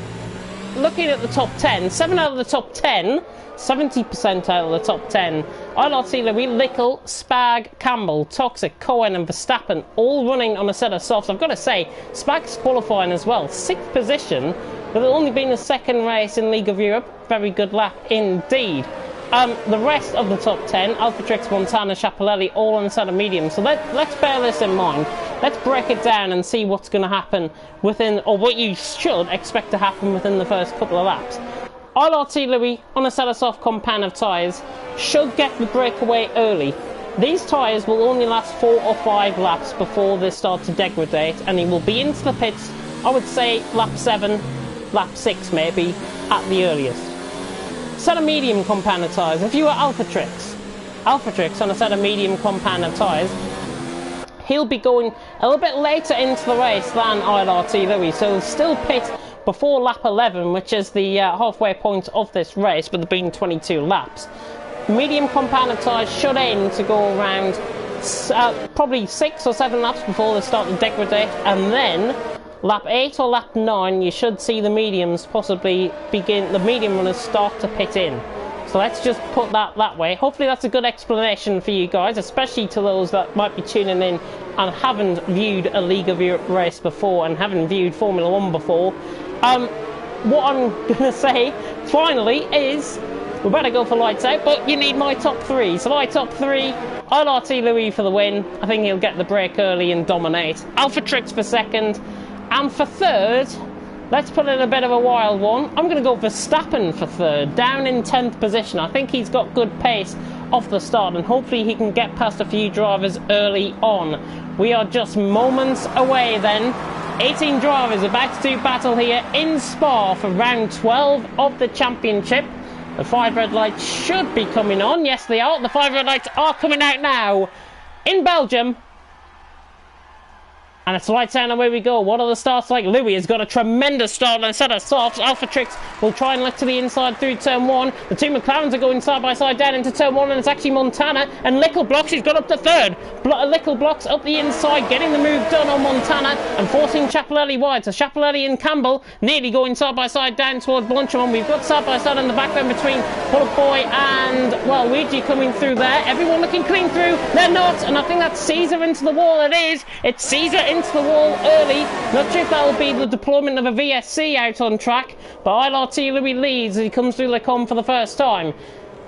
looking at the top 10, 7 out of the top 10, 70% out of the top 10. ILRT, Lewin, Lickle, Spag, Campbell, Toxic, Cohen and Verstappen all running on a set of softs. I've got to say, Spag's qualifying as well. 6th position. But it's only been the second race in League of Europe. Very good lap indeed. The rest of the top 10, Alpha Trix, Montana, Schiaparelli, all on a set of medium. So let's bear this in mind. Let's break it down and see what's going to happen within, or what you should expect to happen within the first couple of laps. ILRT Louis on a set of soft compound of tyres should get the breakaway early. These tyres will only last 4 or 5 laps before they start to degrade, and he will be into the pits, I would say, lap 7. Lap 6 maybe at the earliest. Set of medium compound of tyres. If you were Alpha Trix on a set of medium compound of tyres, he'll be going a little bit later into the race than ILRT Louis, so he'll still pit before lap 11, which is the halfway point of this race, but there being 22 laps. Medium compound of tyres should aim to go around probably 6 or 7 laps before they start to degrade, and then lap 8 or lap 9, you should see the mediums possibly begin, the medium runners start to pit in. So let's just put that way. Hopefully that's a good explanation for you guys, especially to those that might be tuning in and haven't viewed a League of Europe race before and haven't viewed Formula 1 before. What I'm going to say, finally, is we better go for lights out, but you need my top 3. So my top 3, ILRT Louis for the win. I think he'll get the break early and dominate. Alpha Trix for second. And for third, let's put in a bit of a wild one. I'm going to go Verstappen for third, down in 10th position. I think he's got good pace off the start, and hopefully he can get past a few drivers early on. We are just moments away then. 18 drivers about to do battle here in Spa for round 12 of the championship. The 5 red lights should be coming on. Yes, they are. The 5 red lights are coming out now in Belgium. And it's lights out and away we go. What are the starts like? Louis has got a tremendous start and a set of softs. Alpha Trix will try and look to the inside through turn 1. The two McLarens are going side by side down into turn 1, and it's actually Montana and Lickle Blocks. He's got up to third. Lickle Blocks up the inside, getting the move done on Montana and forcing Schiaparelli wide. So Schiaparelli and Campbell nearly going side by side down towards Blanchimont. We've got side by side on the back end between Bullet Boy and, well, Luigi coming through there. Everyone looking clean through. They're not, and I think that's Caesar into the wall. It is. It's Caesar against the wall early. Not sure if that will be the deployment of a VSC out on track, but ILRT Louis leads as he comes through Le Com for the first time.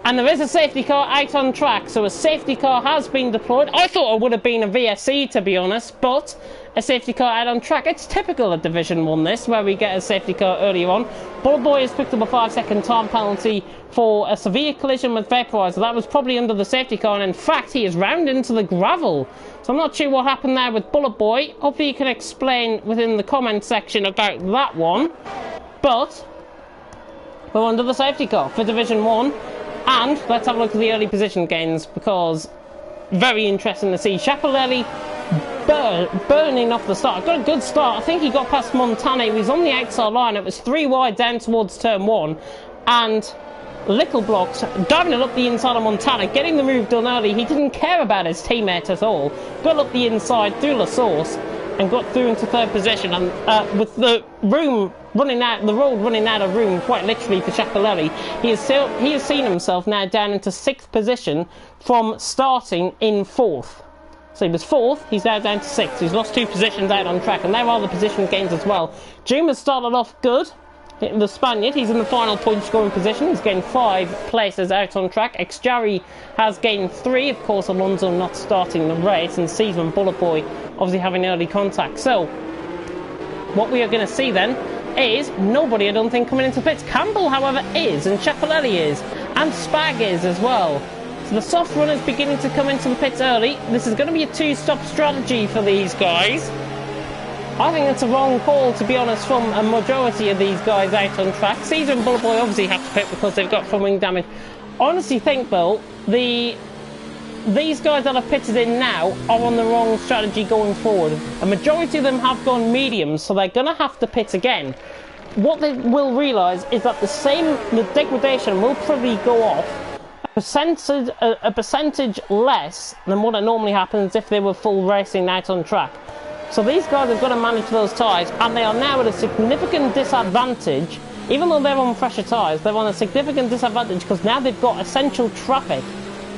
And there is a safety car out on track, so a safety car has been deployed. I thought it would have been a VSC, to be honest, but a safety car out on track. It's typical of Division 1, this, where we get a safety car earlier on. Bullet Boy has picked up a 5-second time penalty for a severe collision with Vaporizer. That was probably under the safety car, and in fact, he is round into the gravel. So I'm not sure what happened there with Bullet Boy. Hopefully you can explain within the comment section about that one. But we're under the safety car for Division 1. And let's have a look at the early position gains, because very interesting to see Schiaparelli burning off the start. Got a good start. I think he got past Montana. He was on the outside line. It was 3 wide down towards turn 1. And Little Blocks diving it up the inside of Montana, getting the move done early. He didn't care about his teammate at all. Got up the inside through La Source and got through into 3rd position. And with the road running out of room, quite literally, for Schiaparelli, he has seen himself now down into 6th position from starting in 4th. So he was 4th, he's now down to 6th. He's lost 2 positions out on track, and there are the position gains as well. Juma started off good. The Spaniard, he's in the final point scoring position. He's gained 5 places out on track. Xjari has gained 3. Of course, Alonso not starting the race, and Season Bullet Boy obviously having early contact. So what we are going to see then is nobody, I don't think, coming into pits. Campbell, however, is, and Schiaparelli is, and Spag is as well. So the soft run is beginning to come into the pits early. This is going to be a 2-stop strategy for these guys. I think it's a wrong call, to be honest, from a majority of these guys out on track. Caesar and Bullet Boy obviously have to pit because they've got front wing damage. I honestly think, though, these guys that have pitted in now are on the wrong strategy going forward. A majority of them have gone mediums, so they're going to have to pit again. What they will realise is that the degradation will probably go off a percentage less than what it normally happens if they were full racing out on track. So these guys have got to manage those tyres, and they are now at a significant disadvantage. Even though they're on fresher tyres, they're on a significant disadvantage because now they've got essential traffic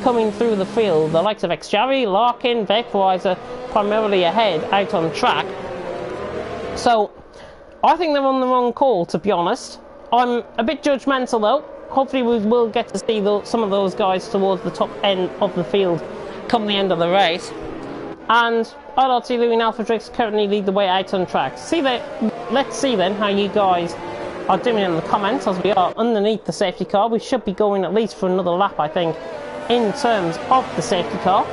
coming through the field. The likes of Xjari, Larkin, Vaporizer primarily ahead out on track. So I think they're on the wrong call, to be honest. I'm a bit judgmental though. Hopefully we will get to see some of those guys towards the top end of the field come the end of the race. And ILRT Louis and Alpha Drix currently lead the way out on track. Let's see then how you guys are doing in the comments as we are underneath the safety car. We should be going at least for another lap, I think, in terms of the safety car.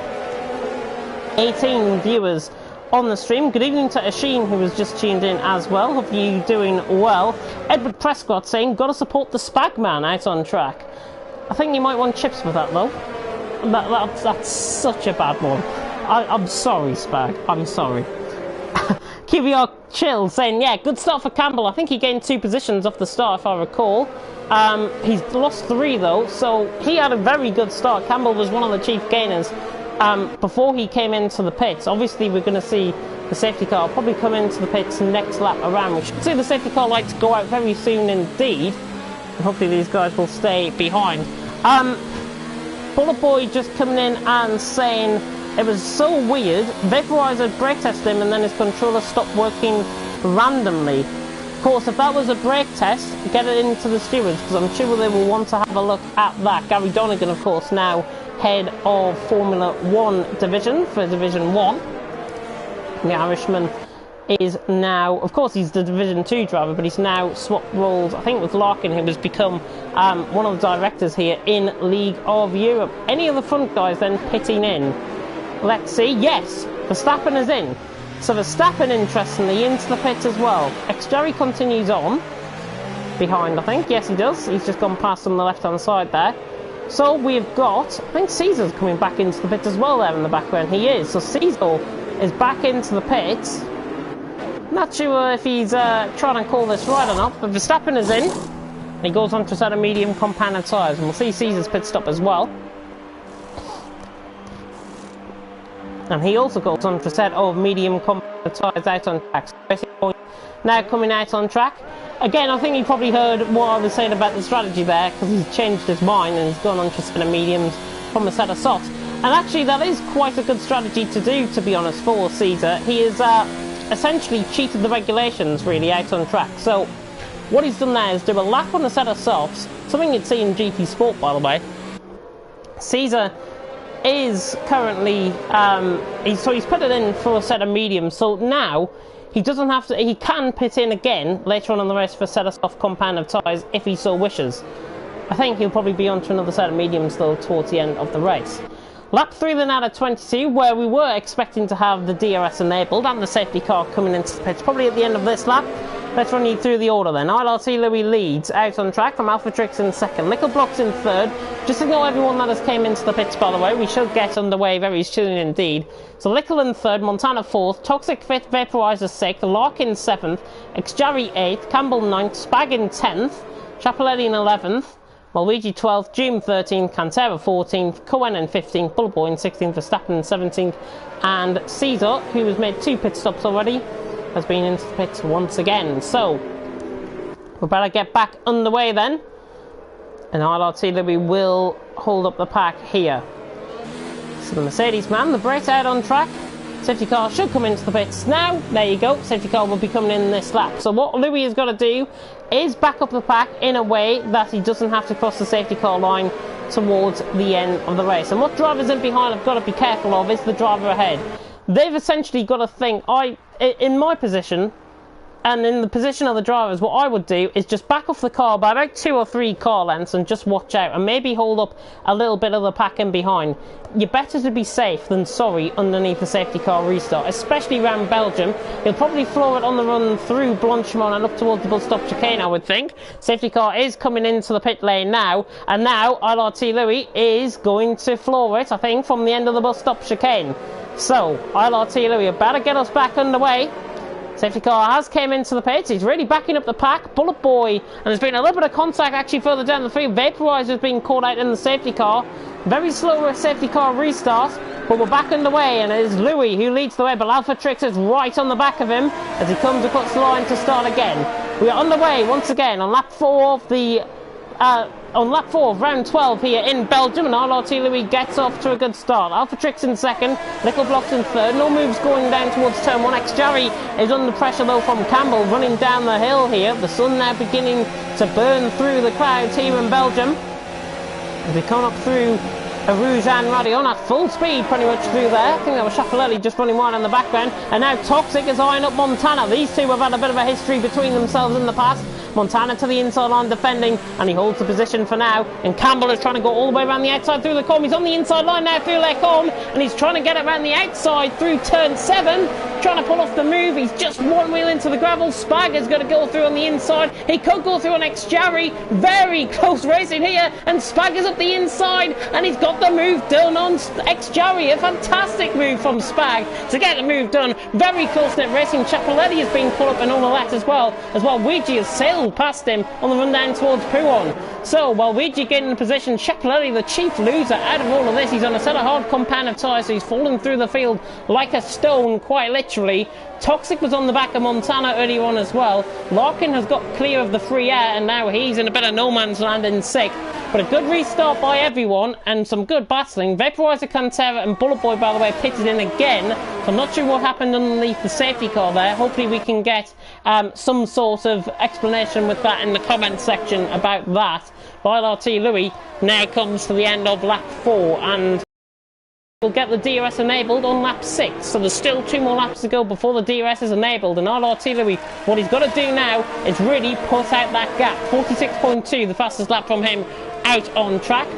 18 viewers on the stream. Good evening to Asheen, who was just tuned in as well. Hope you're doing well. Edward Prescott saying, gotta support the Spag Man out on track. I think you might want chips with that though. That's such a bad one. I'm sorry, Spag. I'm sorry. QBR Chill saying, yeah, good start for Campbell. I think he gained 2 positions off the start, if I recall. He's lost 3 though, so he had a very good start. Campbell was one of the chief gainers before he came into the pits. Obviously, we're going to see the safety car probably come into the pits next lap around. We should see the safety car lights go out very soon indeed. And hopefully these guys will stay behind. Bullet Boy just coming in and saying, it was so weird. Vaporizer brake tested him and then his controller stopped working randomly. Of course, if that was a brake test, get it into the stewards because I'm sure they will want to have a look at that. Gary Donegan, of course, now head of Formula 1 division for Division 1. The Irishman is now, of course, he's the Division 2 driver, but he's now swapped roles, I think, with Larkin, who has become one of the directors here in League of Europe. Any of the front guys then pitting in? Let's see. Yes, Verstappen is in. So Verstappen, interestingly, into the pits as well. Xjari continues on behind, I think. Yes, he does. He's just gone past on the left-hand side there. So we've got, I think Caesar's coming back into the pits as well there in the background. He is. So Caesar is back into the pits. Not sure if he's trying to call this right or not, but Verstappen is in. He goes on to a set of medium compounded tyres, and we'll see Caesar's pit stop as well. And he also goes on to a set of medium compounded tyres out on track. So now coming out on track. Again, I think he probably heard what I was saying about the strategy there, because he's changed his mind and he's gone on to a set of mediums from a set of softs. And actually, that is quite a good strategy to do, to be honest, for Caesar. He is essentially cheated the regulations really out on track. So what he's done there is do a lap on a set of softs, something you'd see in GT Sport, by the way. Caesar is currently he's put it in for a set of mediums, so now he doesn't have to, he can pit in again later on in the race for a set of soft compound of tyres if he so wishes. I think he'll probably be on to another set of mediums though towards the end of the race. Lap 3 then out of 22, where we were expecting to have the DRS enabled and the safety car coming into the pits probably at the end of this lap. Let's run you through the order then. ILRT Louis leads out on track from Alphatrix in second, Nickel Blocks in third. Just ignore everyone that has came into the pits, by the way. We should get underway very soon indeed. So Nickel in third, Montana fourth, Toxic fifth, Vaporizer sixth, Larkin seventh, Xjarry eighth, Campbell ninth, Spag in 10th, Chapelletti in 11th, Malwigi 12th, Jim 13th, Cantera 14th, Cohen in 15th, Bullboy in 16th, Verstappen in 17th, and Caesar, who has made 2 pit stops already, has been into the pits once again. So we better get back underway then, and ILRT Louis will hold up the pack here. So the Mercedes man, the Brett out on track. Safety car should come into the pits now. There you go, safety car will be coming in this lap. So what Louis has got to do is back up the pack in a way that he doesn't have to cross the safety car line towards the end of the race. And what drivers in behind have got to be careful of is the driver ahead. They've essentially got to think, in my position, and in the position of the drivers, what I would do is just back off the car by about 2 or 3 car lengths and just watch out and maybe hold up a little bit of the pack in behind. You're better to be safe than sorry underneath the safety car restart, especially around Belgium. He'll probably floor it on the run through Blanchimont and up towards the bus stop chicane, I would think. Safety car is coming into the pit lane now, and now ILRT Louis is going to floor it, I think, from the end of the bus stop chicane. So ILRT Louis better get us back underway. Safety car has came into the pits. He's really backing up the pack. Bullet Boy, and there's been a little bit of contact actually further down the field. Vaporizer has been caught out in the safety car. Very slow safety car restart, but we're back underway, and it is Louis who leads the way, but Alphatrix is right on the back of him as he comes across the line to start again. We are underway once again on lap 4 of the round 12 here in Belgium, and ILRT Louis gets off to a good start. Alphatrix in second, Nickel Blocks in third, no moves going down towards turn 1. Xjarry is under pressure though from Campbell running down the hill here. The sun now beginning to burn through the clouds here in Belgium. As we come up through Rouge and Radion at full speed pretty much through there. I think that was Chapelletti just running wide in the background, and now Toxic is eyeing up Montana. These two have had a bit of a history between themselves in the past. Montana to the inside line defending, and he holds the position for now, and Campbell is trying to go all the way around the outside through the corner. He's on the inside line now through Les Cornes, and he's trying to get it around the outside through turn 7, trying to pull off the move. He's just one wheel into the gravel. Spag is going to go through on the inside. He could go through on Xjarry. Very close racing here, and Spag is up the inside, and he's got the move done on Xjarry. A fantastic move from Spag to get the move done. Very close-knit racing. Chapelletti has been caught up in all of that as well. Ouija has sailed past him on the run down towards Pouon. So while Ouija getting in position, Chapelletti, the chief loser out of all of this, he's on a set of hard compound of tyres, so he's fallen through the field like a stone, quite literally. Toxic was on the back of Montana earlier on as well. Larkin has got clear of the free air, and now he's in a bit of no man's land in 6th. But a good restart by everyone and some good battling. Vaporizer, Cantera and Bullet Boy, by the way, pitted in again. So I'm not sure what happened underneath the safety car there. Hopefully we can get some sort of explanation with that in the comment section about that. ILRT Louis now comes to the end of lap 4, and we'll get the DRS enabled on lap 6, so there's still 2 more laps to go before the DRS is enabled. And ILRT Louis, what he's got to do now is really put out that gap. 46.2, the fastest lap from him out on track.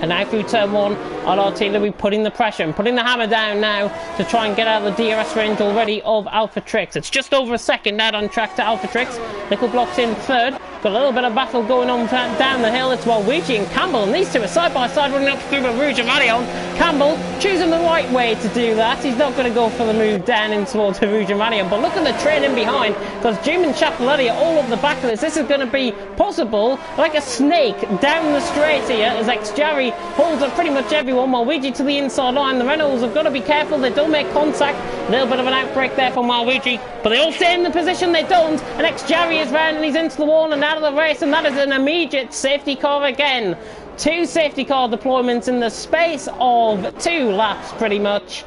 And now through turn 1, ILRT Louis putting the pressure and putting the hammer down now to try and get out of the DRS range already of Alphatrix. It's just over a second out on track to Alphatrix. Nickel Blocks in third. Got a little bit of battle going on down the hill. It's Waluigi and Campbell, and these two are side by side running up through the Rouge and Radion. Campbell choosing the right way to do that. He's not going to go for the move down in towards the Rouge and Radion, but look at the train in behind, because Jim and Chapelletti are all up the back of this. This is going to be possible like a snake down the straight here as Xjarry holds up pretty much everyone. Waluigi to the inside line. The Renaults have got to be careful they don't make contact. A little bit of an outbreak there from Waluigi, but they all stay in the position they don't, and Xjarry is round and he's into the wall and out of the race, and that is an immediate safety car again. 2 safety car deployments in the space of 2 laps pretty much.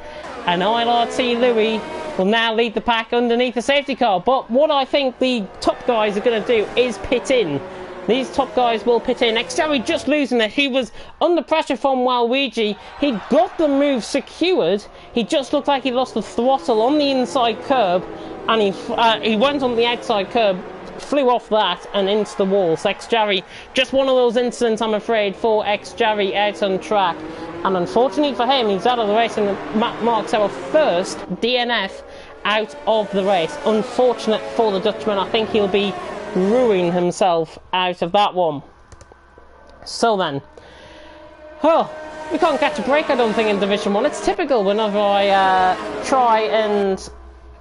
and ILRT Louis will now lead the pack underneath the safety car. But what I think the top guys are going to do is pit in. These top guys will pit in. Xterri just losing it. He was under pressure from Waluigi. He got the move secured. He just looked like he lost the throttle on the inside curb, and he went on the outside curb, flew off that and into the wall. So Xterri, just one of those incidents, I'm afraid, for Xterri out on track. And unfortunately for him, he's out of the race, and that marks our first DNF out of the race. Unfortunate for the Dutchman. I think he'll be ruining himself out of that one. So then, we can't catch a break, I don't think, in Division 1. It's typical whenever I try and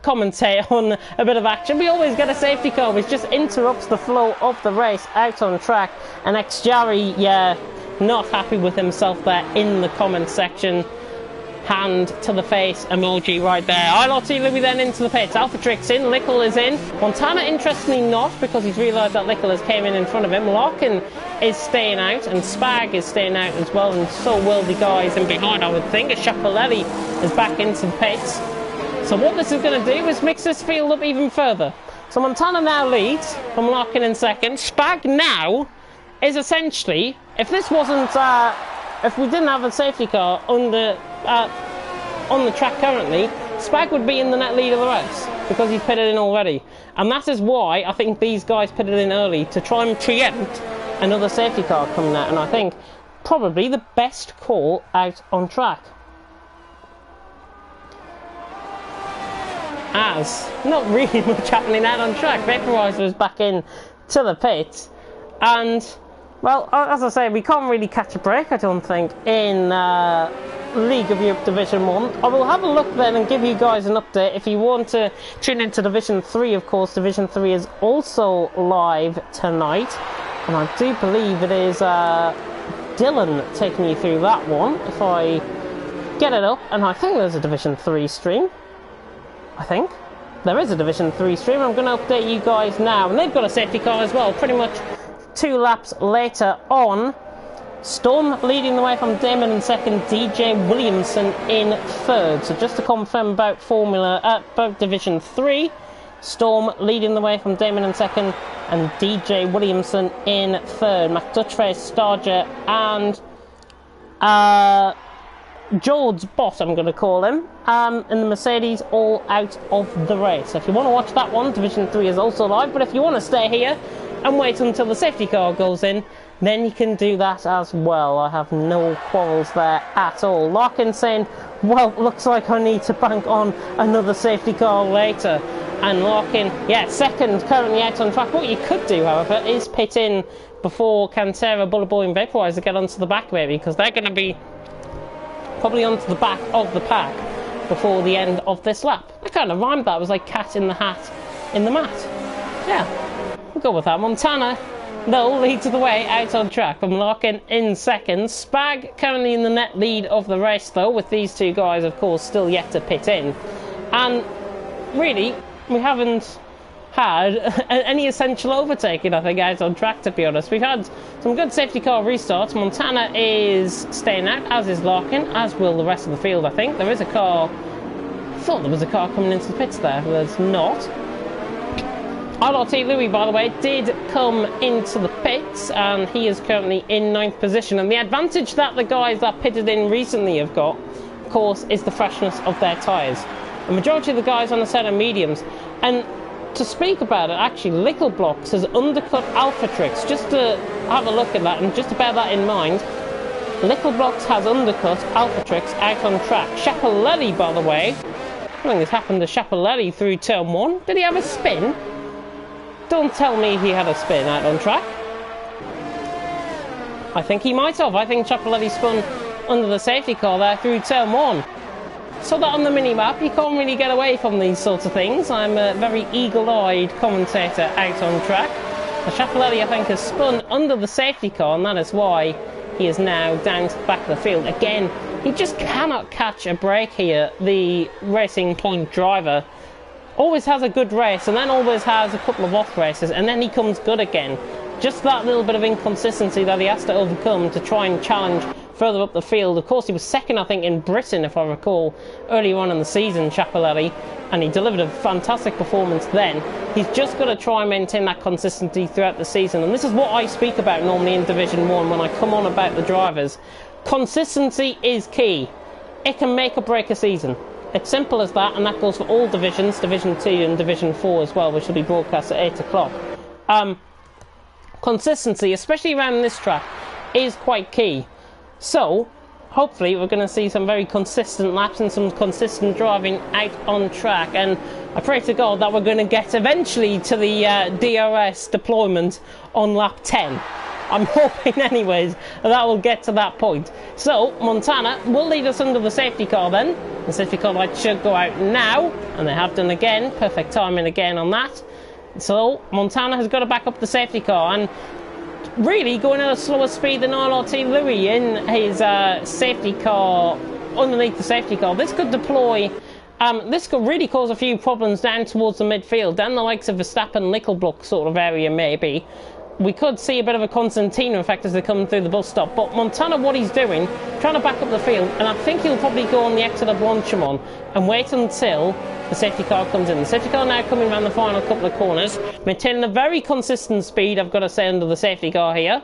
commentate on a bit of action. We always get a safety car which just interrupts the flow of the race out on track. And Xterri, yeah, not happy with himself there in the comment section. Hand to the face emoji right there. ILRT Louis then into the pits. Alphatrix in, Lickle is in. Montana, interestingly not, because he's realised that Lickle has came in front of him. Larkin is staying out, and Spag is staying out as well, and so will the guys in behind, I would think, as Chapelelli is back into the pits. So what this is going to do is mix this field up even further. So Montana now leads from Larkin in second. Spag now is essentially, if this wasn't, if we didn't have a safety car on the track currently, Spag would be in the net lead of the race because he's pitted in already. And that is why I think these guys pitted in early, to try and preempt another safety car coming out. And I think probably the best call out on track. As not really much happening out on track. Vaporizer is back in to the pit, and well, as I say, we can't really catch a break, I don't think, in League of Europe Division 1. I will have a look then and give you guys an update. If you want to tune into Division 3, of course, Division 3 is also live tonight, and I do believe it is Dylan taking you through that one, if I get it up. And I think there's a Division 3 stream. I think there is a Division 3 stream. I'm going to update you guys now, and they've got a safety car as well, pretty much 2 laps later on. Storm leading the way from Damon in second, DJ Williamson in third. So just to confirm about about Division 3, Storm leading the way from Damon in second, and DJ Williamson in third. McDutchface, Starjet, and George's Bot, I'm going to call him, in the Mercedes, all out of the race. So if you want to watch that one, Division 3 is also live, but if you want to stay here and wait until the safety car goes in, then you can do that as well. I have no quarrels there at all. Larkin saying, well, looks like I need to bank on another safety car later. And Larkin, yeah, second, currently out on track. What you could do, however, is pit in before Cantera, Bullet Boy and Vaporizer get onto the back, maybe, because they're going to be probably onto the back of the pack before the end of this lap. I kind of rhymed that. It was like cat in the hat in the mat. Yeah, we'll go with that. Montana, though, leads the way out on track from Larkin in second. Spag currently in the net lead of the race, though, with these two guys, of course, still yet to pit in. And really, we haven't had any essential overtaking, I think, out on track, to be honest. We've had some good safety car restarts. Montana is staying out, as is Larkin, as will the rest of the field, I think. There is a car. I thought there was a car coming into the pits there, but there's not. ILRT Louis, by the way, did come into the pits, and he is currently in 9th position. And the advantage that the guys that pitted in recently have got, of course, is the freshness of their tyres. The majority of the guys on the set are mediums. And to speak about it, actually, Lickle Blocks has undercut Alphatrix. Just to have a look at that, and just to bear that in mind, Lickle Blocks has undercut Alphatrix out on track. Chapelelli, by the way, something has happened to Chapelelli through turn 1. Did he have a spin? Don't tell me he had a spin out on track. I think he might have. I think Chapelelli spun under the safety car there through turn 1. So that on the mini-map, you can't really get away from these sorts of things. I'm a very eagle-eyed commentator out on track. Chapelelli, I think, has spun under the safety car, and that is why he is now down to the back of the field. Again, he just cannot catch a break here. The Racing Point driver always has a good race, and then always has a couple of off races, and then he comes good again. Just that little bit of inconsistency that he has to overcome to try and challenge further up the field. Of course, he was second, I think, in Britain, if I recall, earlier on in the season, Chapelletti, and he delivered a fantastic performance then. He's just got to try and maintain that consistency throughout the season, and this is what I speak about normally in Division 1 when I come on about the drivers. Consistency is key. It can make or break a season. It's simple as that, and that goes for all divisions, Division 2 and Division 4 as well, which will be broadcast at 8 o'clock. Consistency, especially around this track, is quite key. So, hopefully we're going to see some very consistent laps and some consistent driving out on track, and I pray to God that we're going to get eventually to the DRS deployment on lap 10. I'm hoping anyways that will get to that point. So Montana will lead us under the safety car then. The safety car light should go out now, and they have done again. Perfect timing again on that. So Montana has got to back up the safety car, and really going at a slower speed than RLT Louis in his safety car, underneath the safety car. This could deploy, this could really cause a few problems down towards the midfield, down the likes of Verstappen, Nickelblock sort of area maybe. We could see a bit of a Constantino effect as they come through the bus stop, but Montana, what he's doing, trying to back up the field, and I think he'll probably go on the exit of Blanchimont and wait until the safety car comes in. The safety car now coming around the final couple of corners, maintaining a very consistent speed, I've got to say, under the safety car here.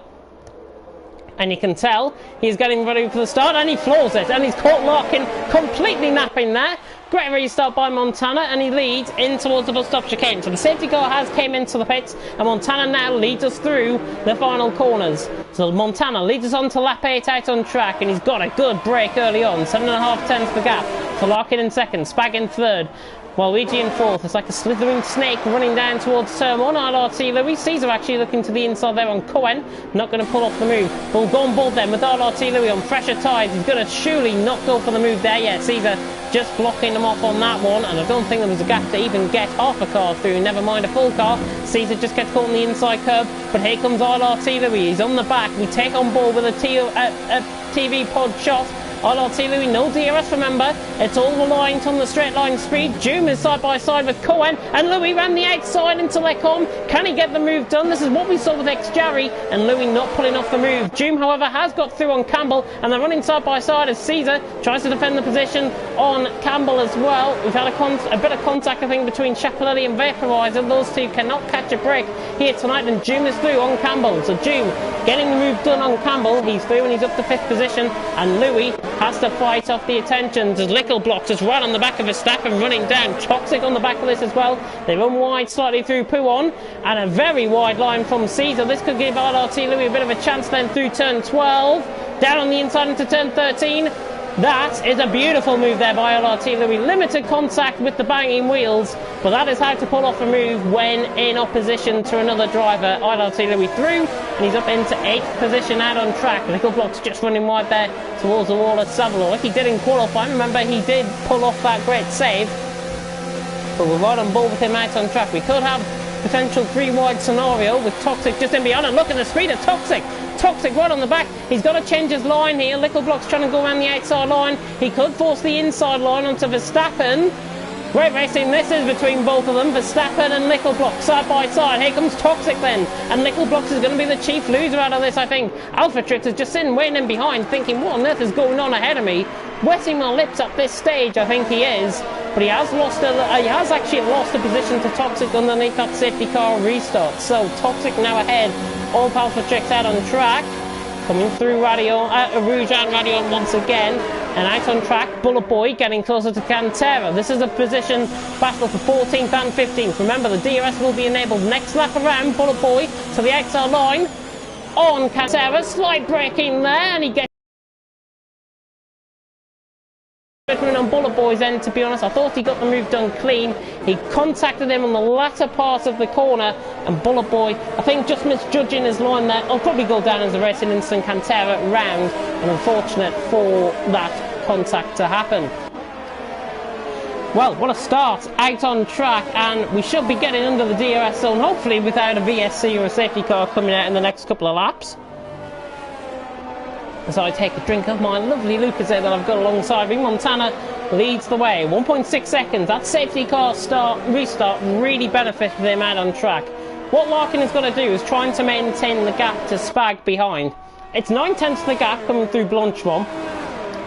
And you can tell he's getting ready for the start, and he floors it, and he's caught Larkin completely napping there. Great restart by Montana, and he leads in towards the bus stop chicane. So the safety car has came into the pits, and Montana now leads us through the final corners. So Montana leads us on to lap 8 out on track, and he's got a good break early on. 7.5 tenths the gap for Larkin in second, Spag in third, while Luigi in fourth. It's like a slithering snake running down towards turn 1. RRT Louis. Caesar actually looking to the inside there on Cohen. Not going to pull off the move. But go on board then with RRT Louis on fresher tyres. He's going to surely not go for the move there. Yeah, Caesar just blocking them off on that one. And I don't think there was a gap to even get half a car through. Never mind a full car. Caesar just gets caught on the inside curb. But here comes RRT Louis. He's on the back. We take on board with a TV pod shot. RLT Louis, no DRS, remember. It's all reliant on the straight line speed. Joom is side by side with Cohen, and Louis ran the outside into Lecom. Can he get the move done? This is what we saw with X-Jarry, and Louis not pulling off the move. Joom, however, has got through on Campbell, and they're running side by side as Caesar tries to defend the position on Campbell as well. We've had a bit of contact, I think, between Chapelletti and Vaporizer. Those two cannot catch a break here tonight, and Joom is through on Campbell. So Joom getting the move done on Campbell. He's through and he's up to 5th position, and Louis has to fight off the attentions as Lickelblock just right on the back of Verstappen running down. Toxic on the back of this as well. They run wide slightly through Pouon, and a very wide line from Caesar. This could give RRT Louis a bit of a chance then through turn 12. Down on the inside into turn 13. That is a beautiful move there by RRT Louis. Limited contact with the banging wheels, but that is how to pull off a move when in opposition to another driver. RRT Louis through, and he's up into 8th position out on track. Nickelblock's just running wide there towards the wall of Savalo. Like he did in qualifying, remember he did pull off that great save, but we're right on board with him out on track. We could have potential 3-wide scenario with Toxic just in behind, and look at the speed of Toxic. Toxic right on the back. He's got to change his line here. Lickelblock's trying to go around the outside line. He could force the inside line onto Verstappen. Great racing this is between both of them. Verstappen and Lickelblock side by side. Here comes Toxic then, and Lickelblock is going to be the chief loser out of this, I think. Alpha Trix is just sitting waiting in behind thinking, what on earth is going on ahead of me? Wetting my lips at this stage, I think he is. But he has actually lost a position to Toxic underneath that safety car restart. So Toxic now ahead of Alpha Trix out on track. Coming through Rouge and Radion once again. And out on track, Bullet Boy getting closer to Cantera. This is a position battle for 14th and 15th. Remember, the DRS will be enabled next lap around. Bullet Boy to the outside line on Cantera. Slight braking there, and he gets on Bullet Boy's end. To be honest, I thought he got the move done clean. He contacted him on the latter part of the corner, and Bullet Boy, I think, just misjudging his line there. I'll probably go down as a racing instant Cantera round, and unfortunate for that contact to happen. Well, what a start out on track, and we should be getting under the DRS zone, hopefully without a VSC or a safety car coming out in the next couple of laps. As I take a drink of my lovely Lucozade that I've got alongside me, Montana leads the way. 1.6 seconds. That safety car restart really benefited him out on track. What Larkin is going to do is trying to maintain the gap to Spag behind. It's 9/10 of the gap coming through Blanchemont,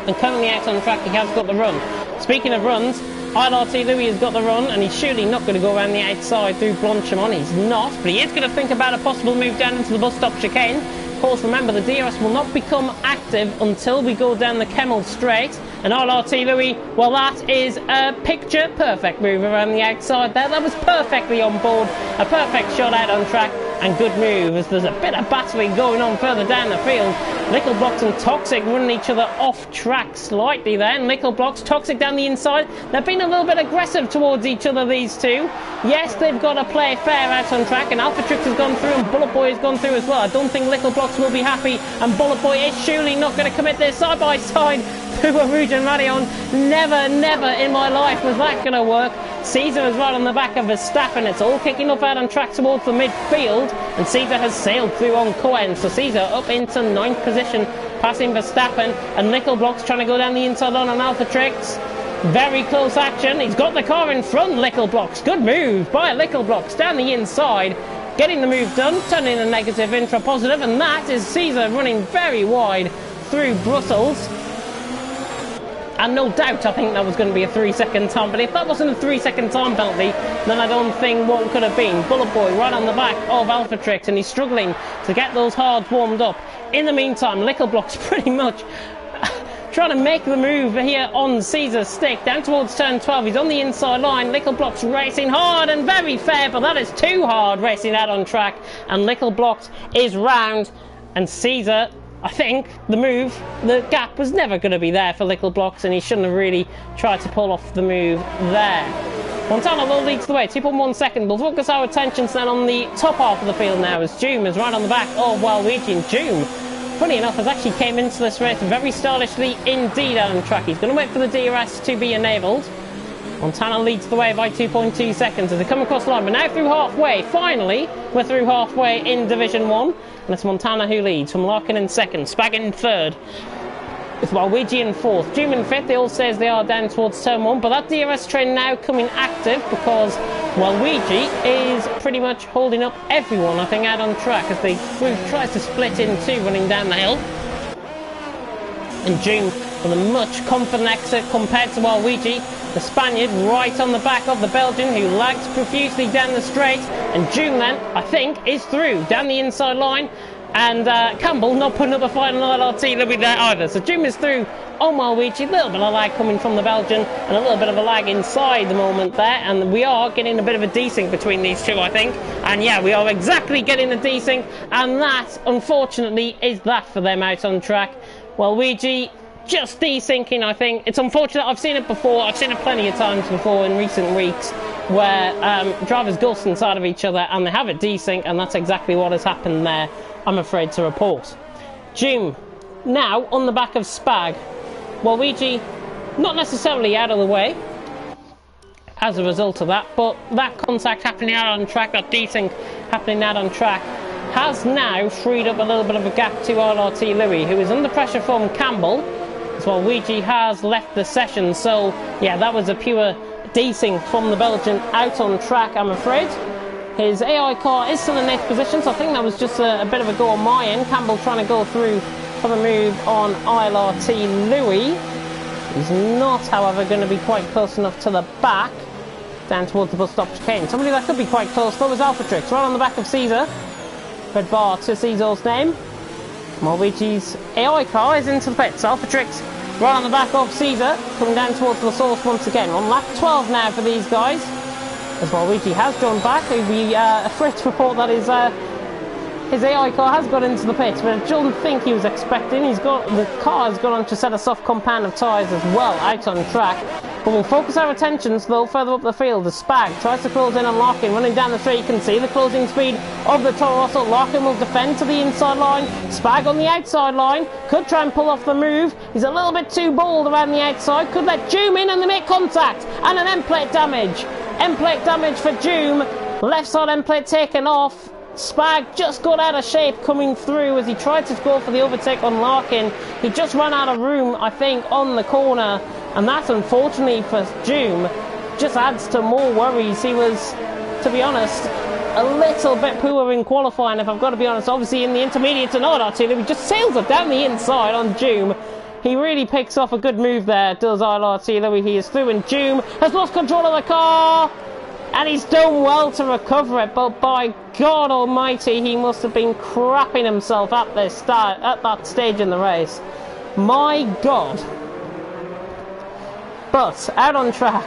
and currently out on track he has got the run. Speaking of runs, ILRT Louis has got the run, and he's surely not going to go around the outside through Blanchemont. He's not, but he is going to think about a possible move down into the bus stop chicane. Of course, remember, the DRS will not become active until we go down the Kemmel straight. And ILRT Louis, well, that is a picture perfect move around the outside there. That was perfectly on board, a perfect shot out on track, and good move as there's a bit of battling going on further down the field. Nickel Blocks and Toxic running each other off track slightly there. Nickel Blocks, Toxic down the inside. They've been a little bit aggressive towards each other, these two. Yes, they've got to play fair out on track, and Alpha Trix has gone through and Bullet Boy has gone through as well. I don't think Nickel Blocks will be happy, and Bullet Boy is surely not going to commit this side by side through a Rouge and Radion. Never, never in my life was that going to work. Caesar is right on the back of Verstappen. It's all kicking up out on track towards the midfield, and Caesar has sailed through on Cohen. So Caesar up into 9th position, passing Verstappen, and Nickel Blocks trying to go down the inside line on Alpha Trix. Very close action. He's got the car in front, Nickel Blocks. Good move by Nickel Blocks down the inside, getting the move done, turning a negative into a positive, and that is Caesar running very wide through Brussels. And no doubt I think that was going to be a 3-second time, but if that wasn't a 3-second time penalty, then I don't think what could have been. Bullet Boy right on the back of Alpha Trix, and he's struggling to get those hards warmed up. In the meantime, Nickel Blocks pretty much trying to make the move here on Caesar's stick down towards turn 12. He's on the inside line. Nickel Blocks racing hard and very fair, but that is too hard racing out on track, and Nickel Blocks is round, and Caesar, I think the gap was never going to be there for Nickel Blocks, and he shouldn't have really tried to pull off the move there. Montana will lead the way, 2.1 seconds. We'll focus our attentions then on the top half of the field now, as Joom is right on the back of Waluigi, and Joom, funny enough, has actually came into this race very stylishly indeed out on track. He's going to wait for the DRS to be enabled. Montana leads the way by 2.2 seconds as they come across the line. We're now through halfway. Finally, we're through halfway in Division 1. And it's Montana who leads, from Larkin in 2nd, Spag in 3rd, with Waluigi in 4th. Doom in 5th, they all say as they are down towards turn 1. But that DRS train now coming active because Waluigi is pretty much holding up everyone, I think, out on track as the group tries to split in two running down the hill. And Doom with a much confident exit compared to Waluigi. The Spaniard right on the back of the Belgian, who lags profusely down the straight. And Doom then, I think, is through down the inside line. And Campbell not putting up a fight on ILRT Louis there either. So Doom is through on Waluigi. A little bit of lag coming from the Belgian, and a little bit of a lag inside the moment there. And we are getting a bit of a desync between these two, I think. And yeah, we are exactly getting a desync. And that, unfortunately, is that for them out on track. Waluigi just desyncing, I think. It's unfortunate. I've seen it before. I've seen it plenty of times before in recent weeks where drivers ghost inside of each other and they have it desync, and that's exactly what has happened there, I'm afraid to report. Jim now on the back of Spag. Waluigi not necessarily out of the way as a result of that, but that contact happening out on track, that desync happening out on track, has now freed up a little bit of a gap to ILRT Louis, who is under pressure from Campbell, as Waluigi has left the session. So yeah, that was a pure desync from the Belgian out on track, I'm afraid. His AI car is still in 8th position, so I think that was just a bit of a go on my end. Campbell trying to go through for the move on ILRT Louis. He's not, however, going to be quite close enough to the back, down towards the bus stop chicane. Somebody that could be quite close, though, was Alpha Trix, right on the back of Caesar. Red bar to Caesar's name. Waluigi's AI car is into the pits. Alpha Trix right on the back of Caesar, coming down towards the source once again. On lap 12 now for these guys, as Waluigi has drawn back. He'd be afraid to report that his AI car has got into the pits, but I don't think he was expecting. The car has gone on to set a soft compound of tyres as well out on track. But we'll focus our attentions though further up the field as Spag tries to close in on Larkin. Running down the straight, you can see the closing speed of the Toro Rosso. Larkin will defend to the inside line. Spag on the outside line, could try and pull off the move. He's a little bit too bold around the outside, could let Joom in and they make contact, and an end plate damage. End plate damage for Joom. Left side end plate taken off. Spag just got out of shape coming through as he tried to go for the overtake on Larkin. He just ran out of room, I think, on the corner, and that, unfortunately for Joom, just adds to more worries. He was, to be honest, a little bit poor in qualifying, if I've got to be honest. Obviously in the intermediates and RT, he just sails it down the inside on Doom. He really picks off a good move there, does RT Louis. He is through, and Doom has lost control of the car, and he's done well to recover it, but by God almighty, he must have been crapping himself at that stage in the race. My God. But out on track,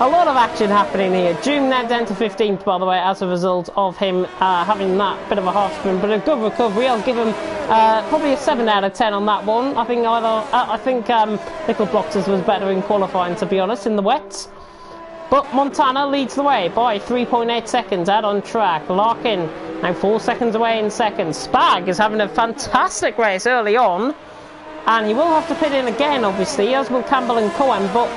a lot of action happening here. Doom now down to 15th, by the way, as a result of him having that bit of a half spin, but a good recovery. I'll give him probably a 7 out of 10 on that one. I think Nickel Bloxers was better in qualifying, to be honest, in the wets. But Montana leads the way by 3.8 seconds out on track. Larkin now 4 seconds away in second. Spag is having a fantastic race early on, and he will have to pit in again, obviously, as will Campbell and Cohen. But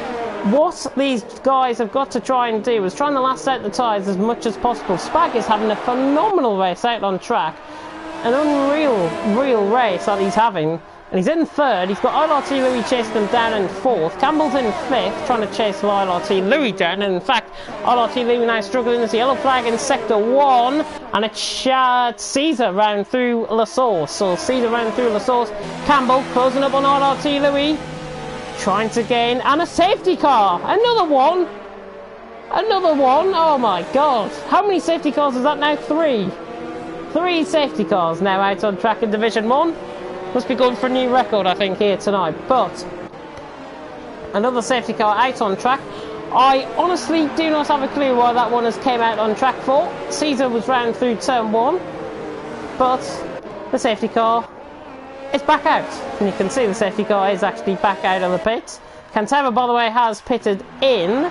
what these guys have got to try and do is trying to last out the tyres as much as possible. Spag is having a phenomenal race out on track. An unreal race that he's having. And he's in third. He's got LRT Louis chasing him down in fourth. Campbell's in fifth, trying to chase LRT Louis down. And in fact, LRT Louis now struggling. There's a yellow flag in sector 1. And it's Caesar round through La Source. So Caesar round through La Source. Campbell closing up on LRT Louis, trying to gain. And a safety car. Another one. Another one. Oh my God. How many safety cars is that now? 3. 3 safety cars now out on track in Division 1. Must be going for a new record, I think, here tonight. But another safety car out on track. I honestly do not have a clue why that one has came out on track for. Caesar was round through turn 1, but the safety car is back out. And you can see the safety car is actually back out of the pits. Cantava, by the way, has pitted in,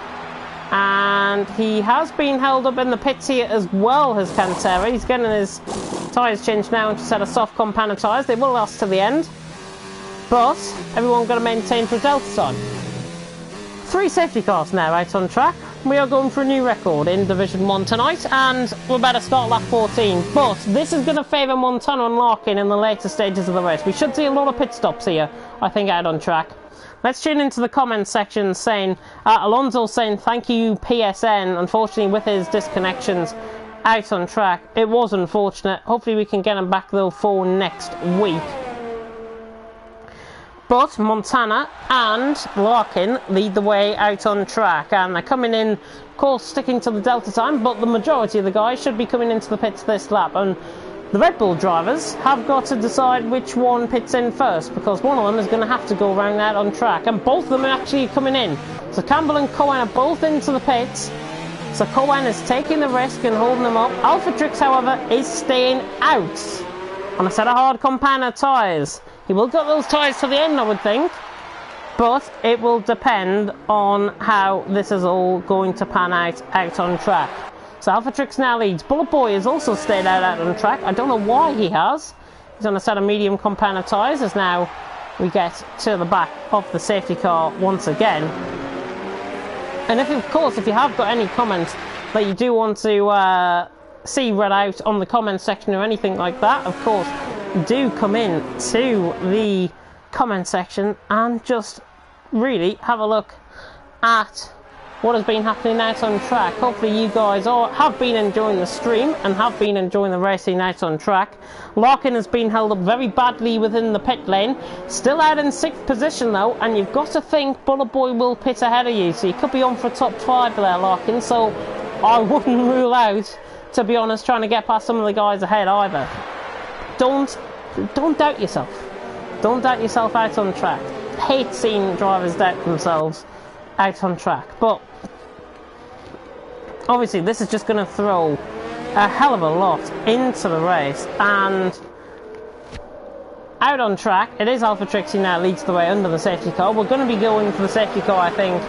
and he has been held up in the pits here as well as Cantera. He's getting his tyres changed now into a set of soft compound tyres. They will last to the end, but everyone's going to maintain for delta time. 3 safety cars now out on track. We are going for a new record in Division 1 tonight, and we're about to start lap 14. But this is going to favour Montana and Larkin in the later stages of the race. We should see a lot of pit stops here, I think, out on track. Let's tune into the comments section saying, Alonso saying thank you PSN, unfortunately with his disconnections out on track. It was unfortunate. Hopefully we can get him back though for next week. But Montana and Larkin lead the way out on track, and they're coming in, of course, sticking to the delta time, but the majority of the guys should be coming into the pits this lap. And the Red Bull drivers have got to decide which one pits in first, because one of them is going to have to go round out on track, and both of them are actually coming in. So Campbell and Cohen are both into the pits. So Cohen is taking the risk and holding them up. Alphatrix, however, is staying out on a set of hard compounder tyres. He will get those tyres to the end, I would think, but it will depend on how this is all going to pan out on track. So Alphatrix now leads. Bullet Boy has also stayed out on track. I don't know why he has. He's on a set of medium compounder tyres as now we get to the back of the safety car once again. And if, of course, if you have got any comments that you do want to see read out on the comment section or anything like that, of course, do come in to the comment section and just really have a look at what has been happening out on track. Hopefully you guys have been enjoying the stream and have been enjoying the racing out on track. Larkin has been held up very badly within the pit lane. Still out in 6th position though, and you've got to think Bullet Boy will pit ahead of you, so you could be on for a top 5 there, Larkin, so I wouldn't rule out, to be honest, trying to get past some of the guys ahead either. Don't doubt yourself. Don't doubt yourself out on track. Hate seeing drivers doubt themselves out on track, but obviously this is just going to throw a hell of a lot into the race. And out on track, it is Alphatrix who now leads the way under the safety car. We're going to be going for the safety car, I think,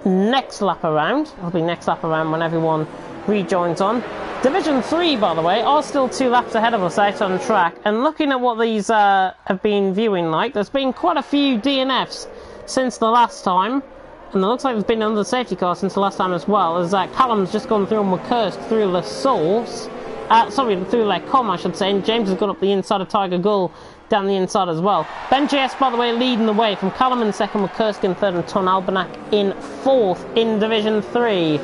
next lap around. It'll be next lap around when everyone rejoins on. Division 3, by the way, are still 2 laps ahead of us out on track, and looking at what these have been viewing like, there's been quite a few DNFs since the last time, and it looks like there's been another safety car since the last time as well, as Callum's just gone through and McCurst through La Source, through La Com, I should say, and James has gone up the inside of Tiger Gull down the inside as well. Ben JS, by the way, leading the way from Callum in 2nd, McCurst in 3rd, and Ton Albanak in 4th in Division 3.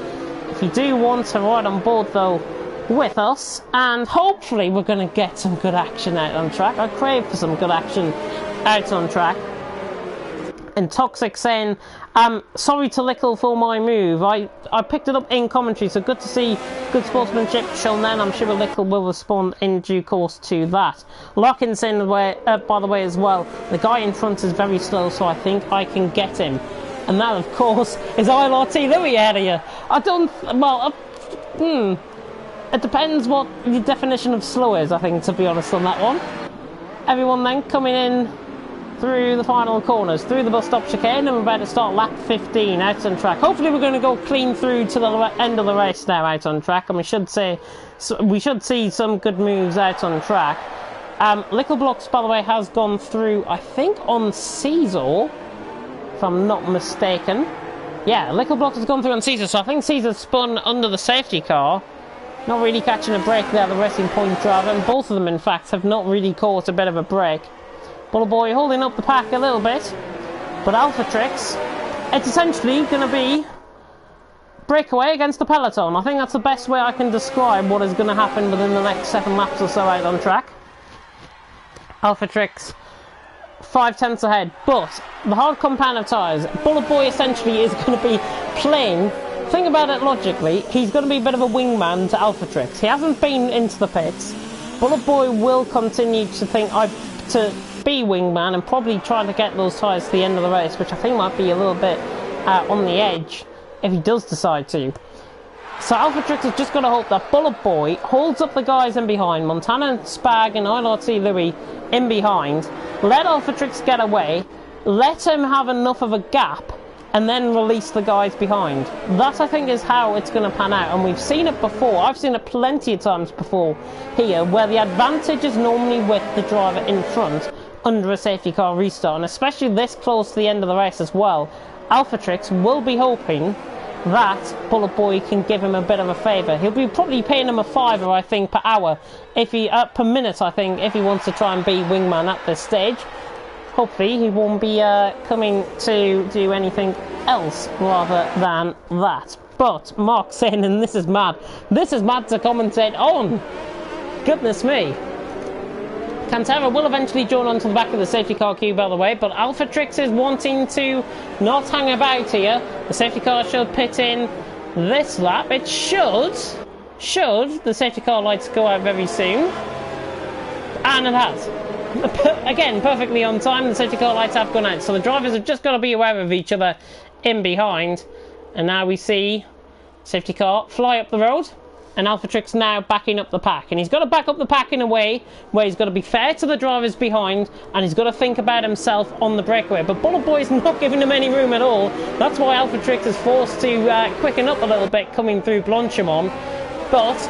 If If you do want to ride on board though with us, and hopefully we're going to get some good action out on track. I crave for some good action out on track. And Toxic saying, sorry to Lickle for my move. I picked it up in commentary, so good to see good sportsmanship shown then. I'm sure Lickle will respond in due course to that. Larkin saying, by the way as well, the guy in front is very slow, so I think I can get him. And that, of course, is ILRT Louis ahead of you. I don't, well, it depends what your definition of slow is, I think, to be honest on that one. Everyone then coming in through the final corners, through the bus stop chicane, and we're about to start lap 15 out on track. Hopefully we're going to go clean through to the end of the race now out on track, and we should see some good moves out on track. Lickle Blocks, by the way, has gone through, I think, on Caesar, if I'm not mistaken. Yeah, Lickle Blocks has gone through on Caesar, so I think Caesar spun under the safety car. Not really catching a break there, the Racing Point driver, and both of them, in fact, have not really caught a bit of a break. Bullet Boy holding up the pack a little bit, but Alpha Trix, it's essentially going to be breakaway against the peloton. I think that's the best way I can describe what is going to happen within the next 7 laps or so out on track. Alpha Trix 5 tenths ahead, but the hard compound of tyres, Bullet Boy essentially is going to be playing. Think about it logically, he's going to be a bit of a wingman to Alpha Trix. He hasn't been into the pits. Bullet Boy will continue to think to be wingman and probably try to get those tyres to the end of the race, which I think might be a little bit on the edge if he does decide to. So Alpha Trix has just got to hope that Bullet Boy holds up the guys in behind, Montana, Spag and ILRT Louis in behind, let Alpha Trix get away, let him have enough of a gap, and then release the guys behind. That, I think, is how it's going to pan out, and we've seen it before. I've seen it plenty of times before here, where the advantage is normally with the driver in front under a safety car restart, and especially this close to the end of the race as well. Alpha Trix will be hoping that Bullet Boy can give him a bit of a favour. He'll be probably paying him a $5, I think, per hour, if he per minute, I think, if he wants to try and be wingman at this stage. Hopefully he won't be coming to do anything else rather than that. But Mark saying, and this is mad to commentate on. Goodness me. Cantera will eventually join onto the back of the safety car queue, by the way, but Alpha Trix is wanting to not hang about here. The safety car should pit in this lap. It should the safety car lights go out very soon. And it has. Again, perfectly on time, the safety car lights have gone out, so the drivers have just got to be aware of each other in behind. And now we see safety car fly up the road, and Alpha Trix now backing up the pack, and he's got to back up the pack in a way where he's got to be fair to the drivers behind, and he's got to think about himself on the breakaway. But Bullet Boy's not giving him any room at all. That's why Alpha Trix is forced to quicken up a little bit coming through Blanchimont. But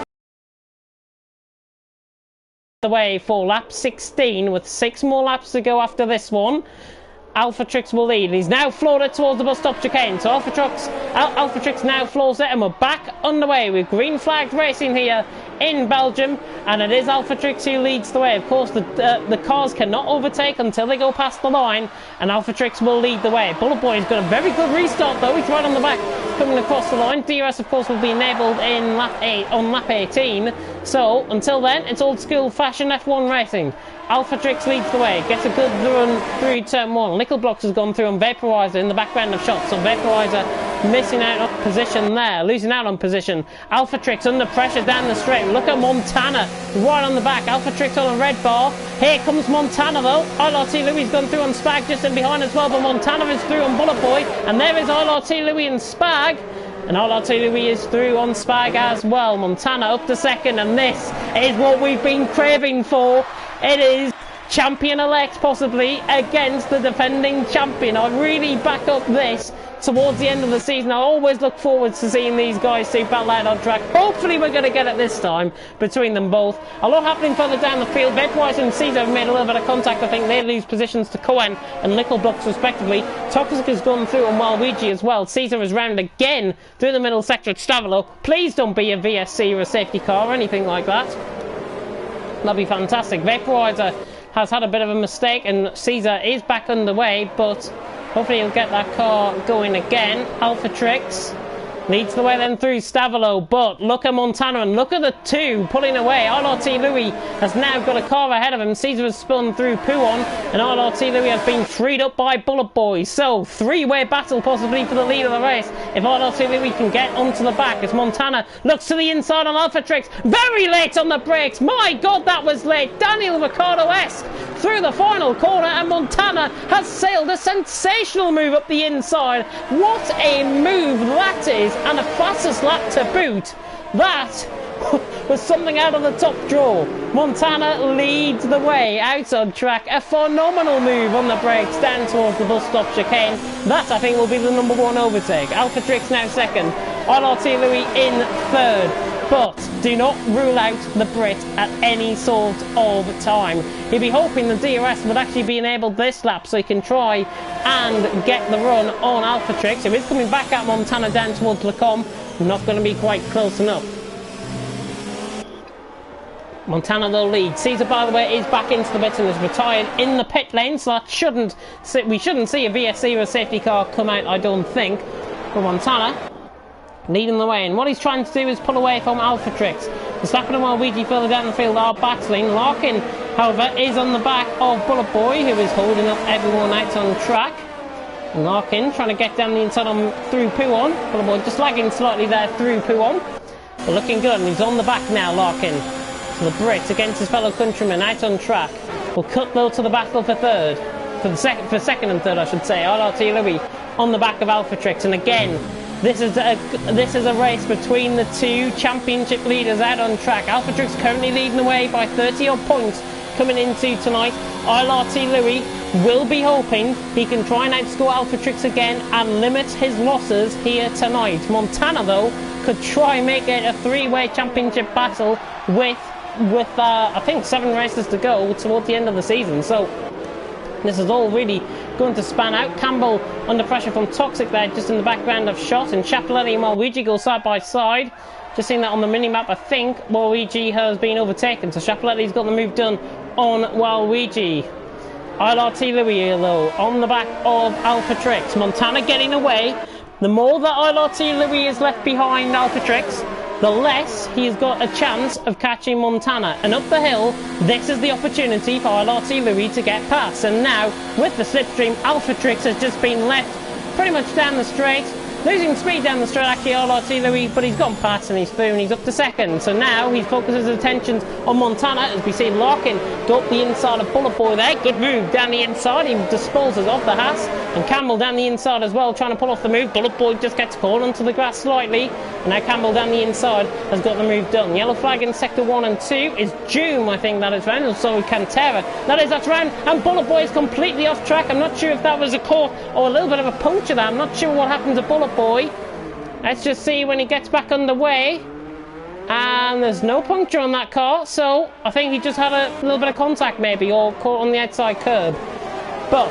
the way for lap 16 with 6 more laps to go after this one. Alpha Trix will lead. He's now floored it towards the bus stop chicane. So Alpha Trix now floors it, and we're back underway with green flagged racing here in Belgium, and it is Alpha Trix who leads the way. Of course, the cars cannot overtake until they go past the line, and Alpha Trix will lead the way. Bullet Boy's got a very good restart though. He's right on the back coming across the line. DRS, of course, will be enabled in lap 18. So until then, it's old school fashion F1 racing. Alpha Trix leads the way, gets a good run through turn 1. Lickle Blocks has gone through on Vaporizer in the background of shots, so Vaporizer missing out on position there, losing out on position. Alpha Trix under pressure down the straight. Look at Montana right on the back. Alpha Trix on a red bar. Here comes Montana though. ILRT Louis has gone through on Spag just in behind as well, but Montana is through on Bullet Boy, and there is ILRT Louis and Spag. And ILRT Louis is through on Spag as well. Montana up to second, and this is what we've been craving for. It is champion-elect, possibly, against the defending champion. I really back up this towards the end of the season. I always look forward to seeing these guys see battle out on track. Hopefully we're going to get it this time between them both. A lot happening further down the field. Vaporizer and Caesar have made a little bit of contact. I think they lose positions to Cohen and Lickle Blocks respectively. Toxic has gone through on Waluigi as well. Caesar is round again through the middle sector at Stavolo. Please don't be a VSC or a safety car or anything like that. That'd be fantastic. Vaporizer has had a bit of a mistake, and Caesar is back underway, but hopefully he'll get that car going again. Alpha Trix leads the way then through Stavolo, but look at Montana and look at the two pulling away. RRT Louis has now got a car ahead of him. Caesar has spun through Pouon, and RRT Louis has been freed up by Bullet Boy. So, three-way battle possibly for the lead of the race. If RRT Louis can get onto the back, as Montana looks to the inside on Alphatrix. Very late on the brakes. My God, that was late. Daniel Ricciardo-esque through the final corner, and Montana has sailed a sensational move up the inside. What a move that is, and a fastest lap to boot. That was something out of the top drawer. Montana leads the way out on track. A phenomenal move on the brakes down towards the bus stop chicane. That, I think, will be the number one overtake. Alphatrix now second. RRT Louis in third. But do not rule out the Brit at any sort of time. He'll be hoping the DRS would actually be enabled this lap so he can try and get the run on Alphatrix, who is coming back at Montana down towards Lecombe. Not going to be quite close enough. Montana though leads. Caesar, by the way, is back into the pits and is retired in the pit lane, so that we shouldn't see a VSC or a safety car come out, I don't think. But Montana leading the way, and what he's trying to do is pull away from Alphatrix. Verstappen and Waluigi further down the field are battling. Larkin, however, is on the back of Bullet Boy, who is holding up everyone out on track. And Larkin trying to get down the inside through Pouon. Bullet Boy just lagging slightly there through Pouon, but looking good, and he's on the back now, Larkin. So the Brit against his fellow countrymen out on track. Will cut though to the battle for third. For second and third, I should say. RRT Louis on the back of Alphatrix, and again, this is a race between the two championship leaders out on track. Alphatrix currently leading the way by 30 odd points coming into tonight. RRT Louis will be hoping he can try and outscore Alphatrix again and limit his losses here tonight. Montana though could try and make it a three-way championship battle with I think 7 races to go towards the end of the season. So this is all really going to span out. Campbell under pressure from Toxic there, just in the background of Shot, and Chapelletti and Waluigi go side by side. Just seeing that on the mini-map, I think Waluigi has been overtaken, so Chapelletti's got the move done on Waluigi. RRT Louis though, on the back of Alphatrix. Montana getting away. The more that RRT Louis is left behind Alphatrix, the less he's got a chance of catching Montana. And up the hill, this is the opportunity for RRT Louis to get past. And now, with the slipstream, Alphatrix has just been left pretty much down the straight. Losing speed down the straight, actually, RRT Louis, but he's gone past and he's through and he's up to second. So now he focuses his attention on Montana as we see Larkin go up the inside of Bullet Boy there. Good move down the inside. He disposes of the Haas. And Campbell down the inside as well, trying to pull off the move. Bullet Boy just gets caught onto the grass slightly. And now Campbell down the inside has got the move done. Yellow flag in sector 1 and 2 is June, I think that is round. And so Cantera. That's round. And Bullet Boy is completely off track. I'm not sure if that was a caught or a little bit of a puncture there. I'm not sure what happened to Bullet Boy. Let's just see when he gets back underway. And there's no puncture on that car, so I think he just had a little bit of contact maybe, or caught on the outside curb. But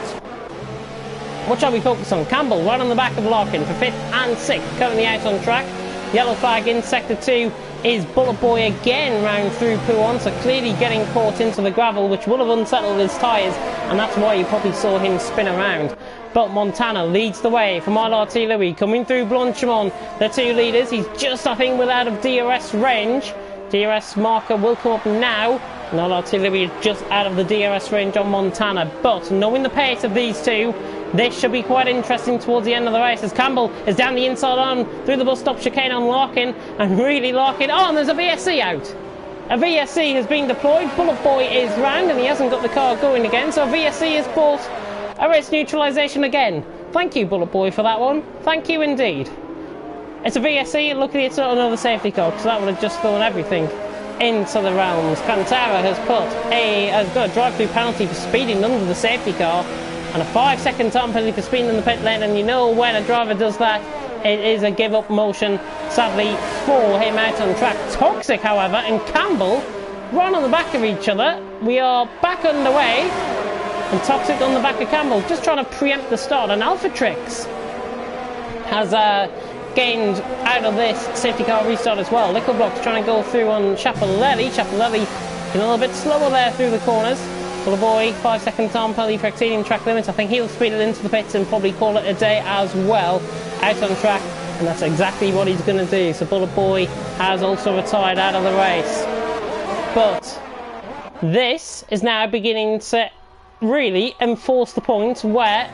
what shall we focus on? Campbell right on the back of Larkin for 5th and 6th, currently out on track. Yellow flag in sector 2 is Bullet Boy again round through Pouon, so clearly getting caught into the gravel, which would have unsettled his tyres, and that's why you probably saw him spin around. But Montana leads the way from RRT Louis coming through Blanchimont, the two leaders. He's just, I think, out of DRS range. DRS marker will come up now, and RRT Louis is just out of the DRS range on Montana. But knowing the pace of these two, this should be quite interesting towards the end of the race, as Campbell is down the inside on through the bus stop chicane on Larkin, and really Larkin. Oh, and there's a VSC out. A VSC has been deployed. Bullet Boy is round and he hasn't got the car going again, so a VSC has bought a race neutralisation again. Thank you, Bullet Boy, for that one. Thank you indeed. It's a VSC. Luckily it's not another safety car, because that would have just thrown everything into the realms. Cantera has got a drive-through penalty for speeding under the safety car, and a 5-second time penalty for speeding in the pit lane, and you know when a driver does that, it is a give-up motion, sadly, for him out on track. Toxic, however, and Campbell run on the back of each other. We are back underway, and Toxic on the back of Campbell, just trying to preempt the start, and Alphatrix has gained out of this safety car restart as well. Lickleblock's trying to go through on Chapelletti. Chapelletti getting a little bit slower there through the corners. Bullet Boy, 5-second time penalty for exceeding track limits. I think he'll speed it into the pits and probably call it a day as well. Out on track. And that's exactly what he's going to do. So Bullet Boy has also retired out of the race. But this is now beginning to really enforce the point where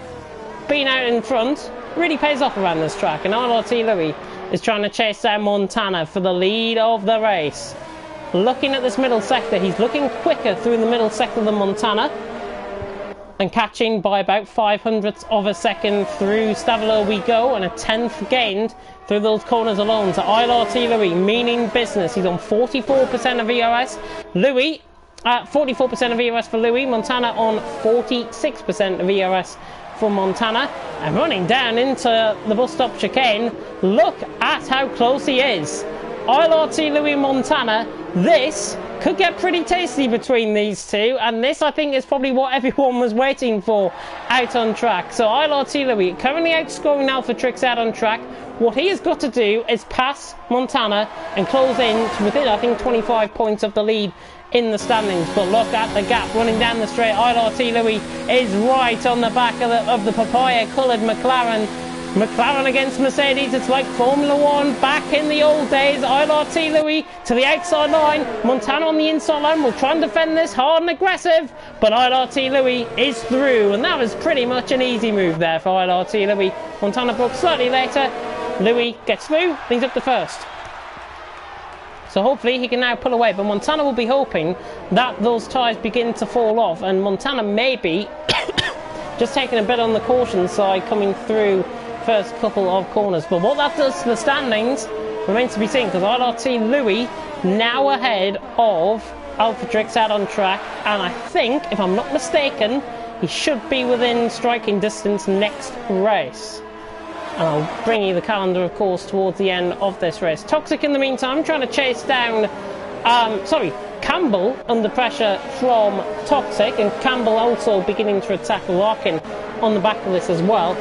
being out in front really pays off around this track. And LRT Louis is trying to chase down Montana for the lead of the race. Looking at this middle sector, he's looking quicker through the middle sector than Montana, and catching by about 0.05 of a second through Stavilo we go, and a 10th gained through those corners alone. So LRT Louis meaning business. He's on 44% of ERS. Louis, 44% of ERS for Louis. Montana on 46% of ERS for Montana, and running down into the bus stop chicane. Look at how close he is. LRT Louis and Montana, this could get pretty tasty between these two, and this I think is probably what everyone was waiting for out on track. So LRT Louis currently outscoring Alpha Trix out on track. What he has got to do is pass Montana and close in to within, I think, 25 points of the lead in the standings. But look at the gap running down the straight. LRT Louis is right on the back of the papaya coloured McLaren. McLaren against Mercedes, it's like Formula 1 back in the old days. LRT Louis to the outside line, Montana on the inside line will try and defend this hard and aggressive, but LRT Louis is through, and that was pretty much an easy move there for LRT Louis. Montana broke slightly later, Louis gets through, leads up to first. So hopefully he can now pull away, but Montana will be hoping that those tyres begin to fall off, and Montana may be just taking a bit on the caution side coming through first couple of corners. But what that does to the standings remains to be seen, because LRT Louis now ahead of Alpha Trix out on track, and I think, if I'm not mistaken, he should be within striking distance next race. And I'll bring you the calendar, of course, towards the end of this race. Toxic, in the meantime, trying to chase down Campbell under pressure from Toxic, and Campbell also beginning to attack Larkin on the back of this as well.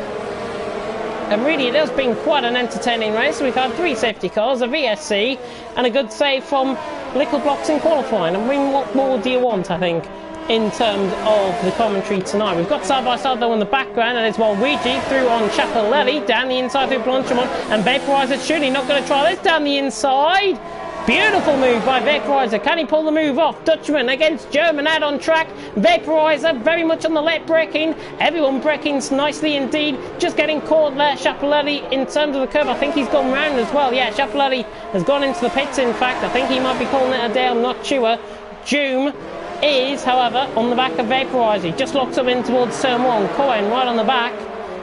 And really, it has been quite an entertaining race. We've had 3 safety cars, a VSC, and a good save from Little Blocks in qualifying. I mean, what more do you want, I think, in terms of the commentary tonight? We've got side by side though in the background, and it's Waluigi through on Chapelelli, down the inside through Blanchimont, and Vaporizer surely not going to try this down the inside. Beautiful move by Vaporizer. Can he pull the move off? Dutchman against German out on track. Vaporizer very much on the late braking. Everyone braking nicely indeed. Just getting caught there. Chapelelli in terms of the curve. I think he's gone round as well. Yeah, Chapelelli has gone into the pits in fact. I think he might be calling it a day. I'm not sure. Joom is, however, on the back of Vaporizer. He just locks up in towards turn 1. Cohen right on the back.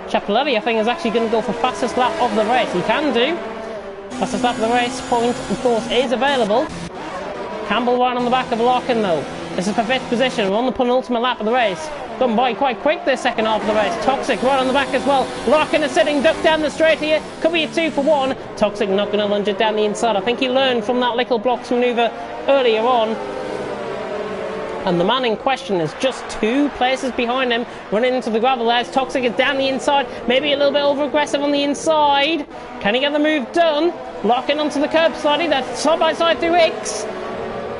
Chapelelli, I think, is actually going to go for fastest lap of the race. He can do. Fastest lap of the race point, of course, is available. Campbell right on the back of Larkin though. This is for 5th position. We're on the penultimate lap of the race. Gone by quite quick this second half of the race. Toxic right on the back as well. Larkin is sitting duck down the straight here. Could be a 2 for 1. Toxic not going to lunge it down the inside. I think he learned from that Little Blocks manoeuvre earlier on. And the man in question is just 2 places behind him, running into the gravel there. Toxic is down the inside, maybe a little bit over-aggressive on the inside. Can he get the move done? Larkin onto the curb slightly, that's side by side through X.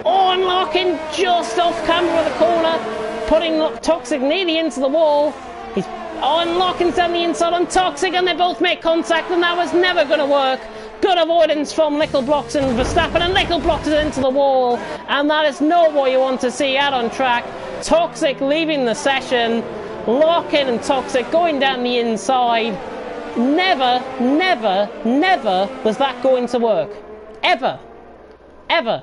Oh, and Larkin just off camber of the corner, putting Toxic nearly into the wall. And Larkin's down the inside on Toxic, and they both make contact, and that was never going to work. Good avoidance from Little Blocks and Verstappen, and Little Blocks is into the wall, and that is not what you want to see out on track. Toxic leaving the session, Larkin and Toxic going down the inside. Never, never, never was that going to work. Ever. Ever.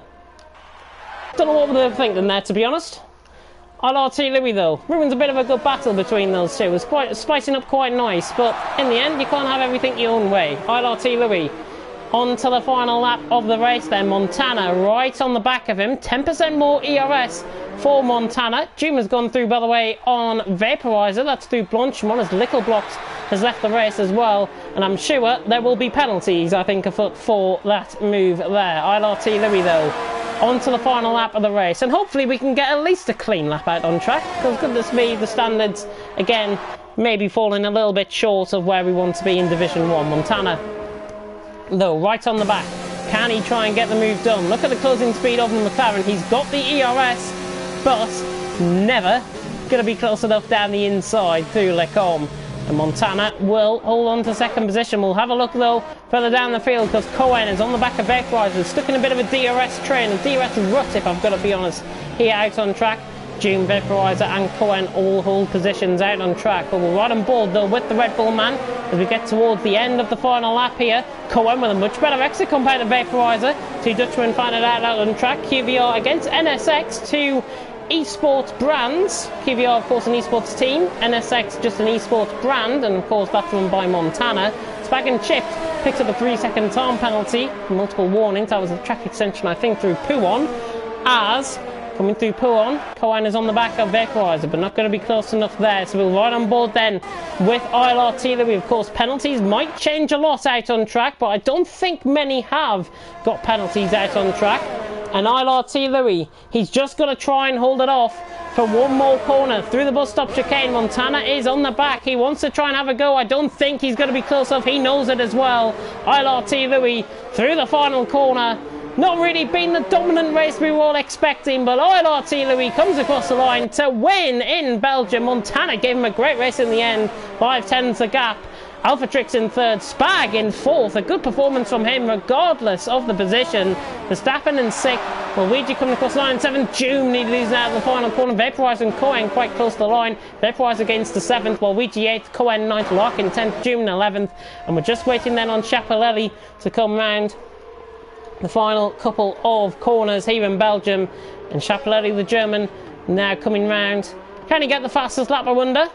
Don't know what they were thinking there, to be honest. LRT Louis though, ruins a bit of a good battle between those two. It was quite spicing up quite nice, but in the end you can't have everything your own way. LRT Louis on to the final lap of the race then. Montana right on the back of him, 10% more ERS for Montana. Joom has gone through, by the way, on Vaporizer. That's through Blanchimont as Little Blocks has left the race as well, and I'm sure there will be penalties, I think, afoot for that move there. LRT Louis though on to the final lap of the race, and hopefully we can get at least a clean lap out on track, because goodness me, the standards again maybe falling a little bit short of where we want to be in Division 1. Montana though right on the back, can he try and get the move done? Look at the closing speed of the McLaren. He's got the ERS, but never going to be close enough down the inside through Lecombe. And Montana will hold on to second position. We'll have a look though further down the field because Cohen is on the back of Vaporizer, stuck in a bit of a DRS train, a DRS rut if I've got to be honest, here out on track. June, Vaporizer and Cohen all hold positions out on track, but we're right on board though with the Red Bull man as we get towards the end of the final lap here. Cohen with a much better exit compared to Vaporizer. Two Dutchmen find it out on track. QVR against NSX, two esports brands. QVR of course an esports team, NSX just an esports brand, and of course that's run by Montana. Spag and Chip picks up a 3-second time penalty, multiple warnings. That was a track extension I think through Pouon, as coming through Pouon, Cohen is on the back of Vaporizer, but not going to be close enough there. So we're right on board then with ILRT. Of course, penalties might change a lot out on track, but I don't think many have got penalties out on track. And ILRT Louis, he's just got to try and hold it off for one more corner through the bus stop chicane. Montana is on the back. He wants to try and have a go. I don't think he's going to be close enough. He knows it as well. ILRT Louis through the final corner. Not really been the dominant race we were all expecting, but ILRT Louis comes across the line to win in Belgium. Montana gave him a great race in the end, 5/10 the gap. Alpha Trix in third, Spag in fourth. A good performance from him regardless of the position. Verstappen in sixth, Luigi coming across the line in seventh. June nearly losing out of the final corner. Vaporizer and Cohen quite close to the line. Vaporizer against the seventh, Luigi eighth, Cohen ninth, Larkin 10th, June 11th. And we're just waiting then on Chapelelli to come round the final couple of corners here in Belgium. And Chapelelli, the German, now coming round. Can he get the fastest lap, I wonder?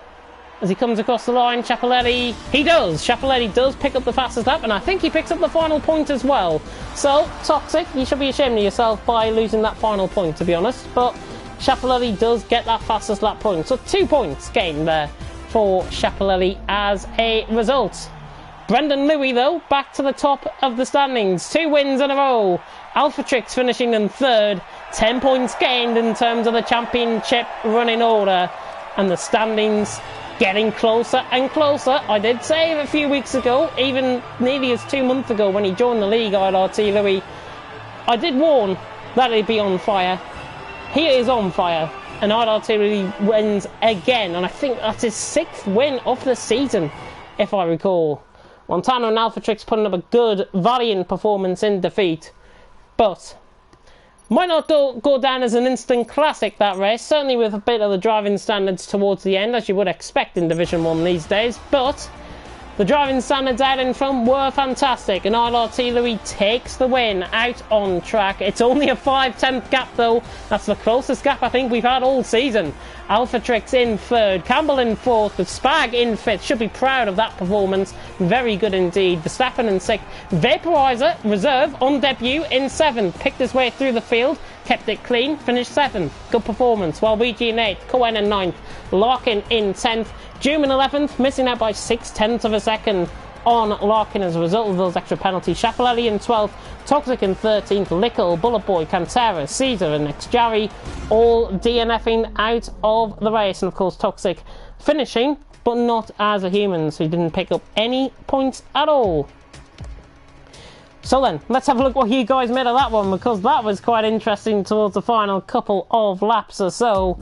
As he comes across the line, Chapelelli, he does. Chapelelli does pick up the fastest lap, and I think he picks up the final point as well. So, Toxic, you should be ashamed of yourself by losing that final point, to be honest. But Chapelelli does get that fastest lap point. So 2 points gained there for Chapelelli as a result. Brendan Louis, though, back to the top of the standings. 2 wins in a row. Alpha Trix finishing in third. 10 points gained in terms of the championship running order. And the standings getting closer and closer. I did say a few weeks ago, even nearly as 2 months ago when he joined the league, ILRT Louis, I did warn that he'd be on fire. He is on fire. And ILRT Louis wins again. And I think that's his 6th win of the season, if I recall. Montana and Alpha Trix putting up a good, valiant performance in defeat. But might not go down as an instant classic, that race. Certainly with a bit of the driving standards towards the end, as you would expect in Division 1 these days. But the driving standards out in front were fantastic. And ILRT Louis takes the win out on track. It's only a 5/10 gap, though. That's the closest gap I think we've had all season. Alpha Trix in third, Campbell in fourth, with Spag in fifth. Should be proud of that performance. Very good indeed. Verstappen in sixth. Vaporizer, reserve, on debut in seventh. Picked his way through the field, kept it clean, finished seventh. Good performance. While Luigi in eighth, Cohen in ninth, Larkin in 10th. June in 11th, missing out by 6/10 of a second on Larkin as a result of those extra penalties. Chapelelli in 12th, Toxic in 13th, Lickle, Bullet Boy, Cantera, Caesar and Xjari all DNFing out of the race. And of course Toxic finishing, but not as a human, so he didn't pick up any points at all. So then, let's have a look what you guys made of that one, because that was quite interesting towards the final couple of laps or so.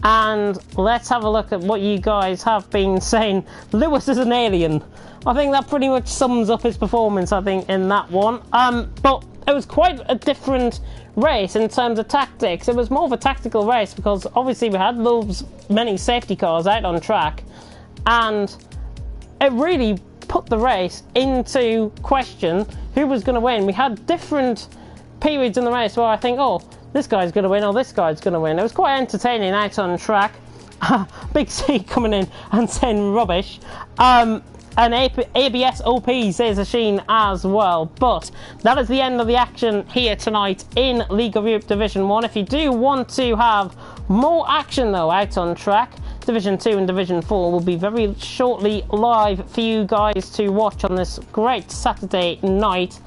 And let's have a look at what you guys have been saying. Lewis is an alien. I think that pretty much sums up his performance, I think, in that one. But it was quite a different race in terms of tactics. It was more of a tactical race because obviously we had those many safety cars out on track, and it really put the race into question who was going to win. We had different periods in the race where I think, oh, this guy's going to win, or this guy's going to win. It was quite entertaining out on track. Big C coming in and saying rubbish. And ABS OP says Asheen as well. But that is the end of the action here tonight in League of Europe Division 1. If you do want to have more action though out on track, Division 2 and Division 4 will be very shortly live for you guys to watch on this great Saturday night.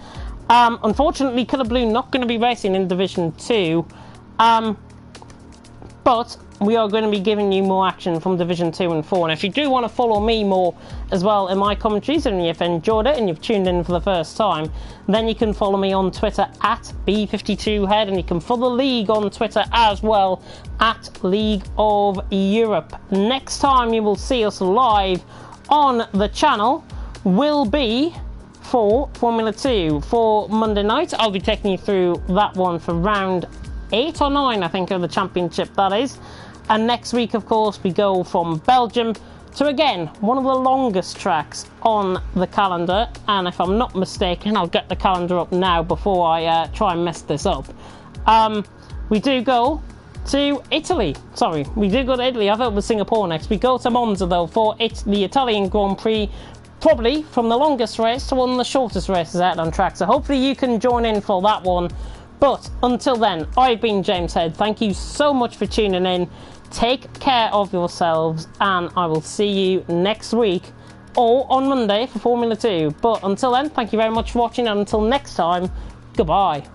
Unfortunately, Colour Blue not going to be racing in Division 2, but we are going to be giving you more action from Division 2 and 4. And if you do want to follow me more as well in my commentaries, and if you enjoyed it and you've tuned in for the first time, then you can follow me on Twitter at B52Head, and you can follow the league on Twitter as well at League of Europe. Next time you will see us live on the channel will be for Formula 2. For Monday night, I'll be taking you through that one for round 8 or 9, I think, of the championship, that is. And next week, of course, we go from Belgium to, again, one of the longest tracks on the calendar. And if I'm not mistaken, I'll get the calendar up now before I try and mess this up. We do go to Italy. Sorry, we do go to Italy. I thought it was Singapore next. We go to Monza, though, for the Italian Grand Prix. Probably from the longest race to one of the shortest races out on track. So hopefully you can join in for that one. But until then, I've been James Head. Thank you so much for tuning in. Take care of yourselves, and I will see you next week or on Monday for Formula 2. But until then, thank you very much for watching, and until next time, goodbye.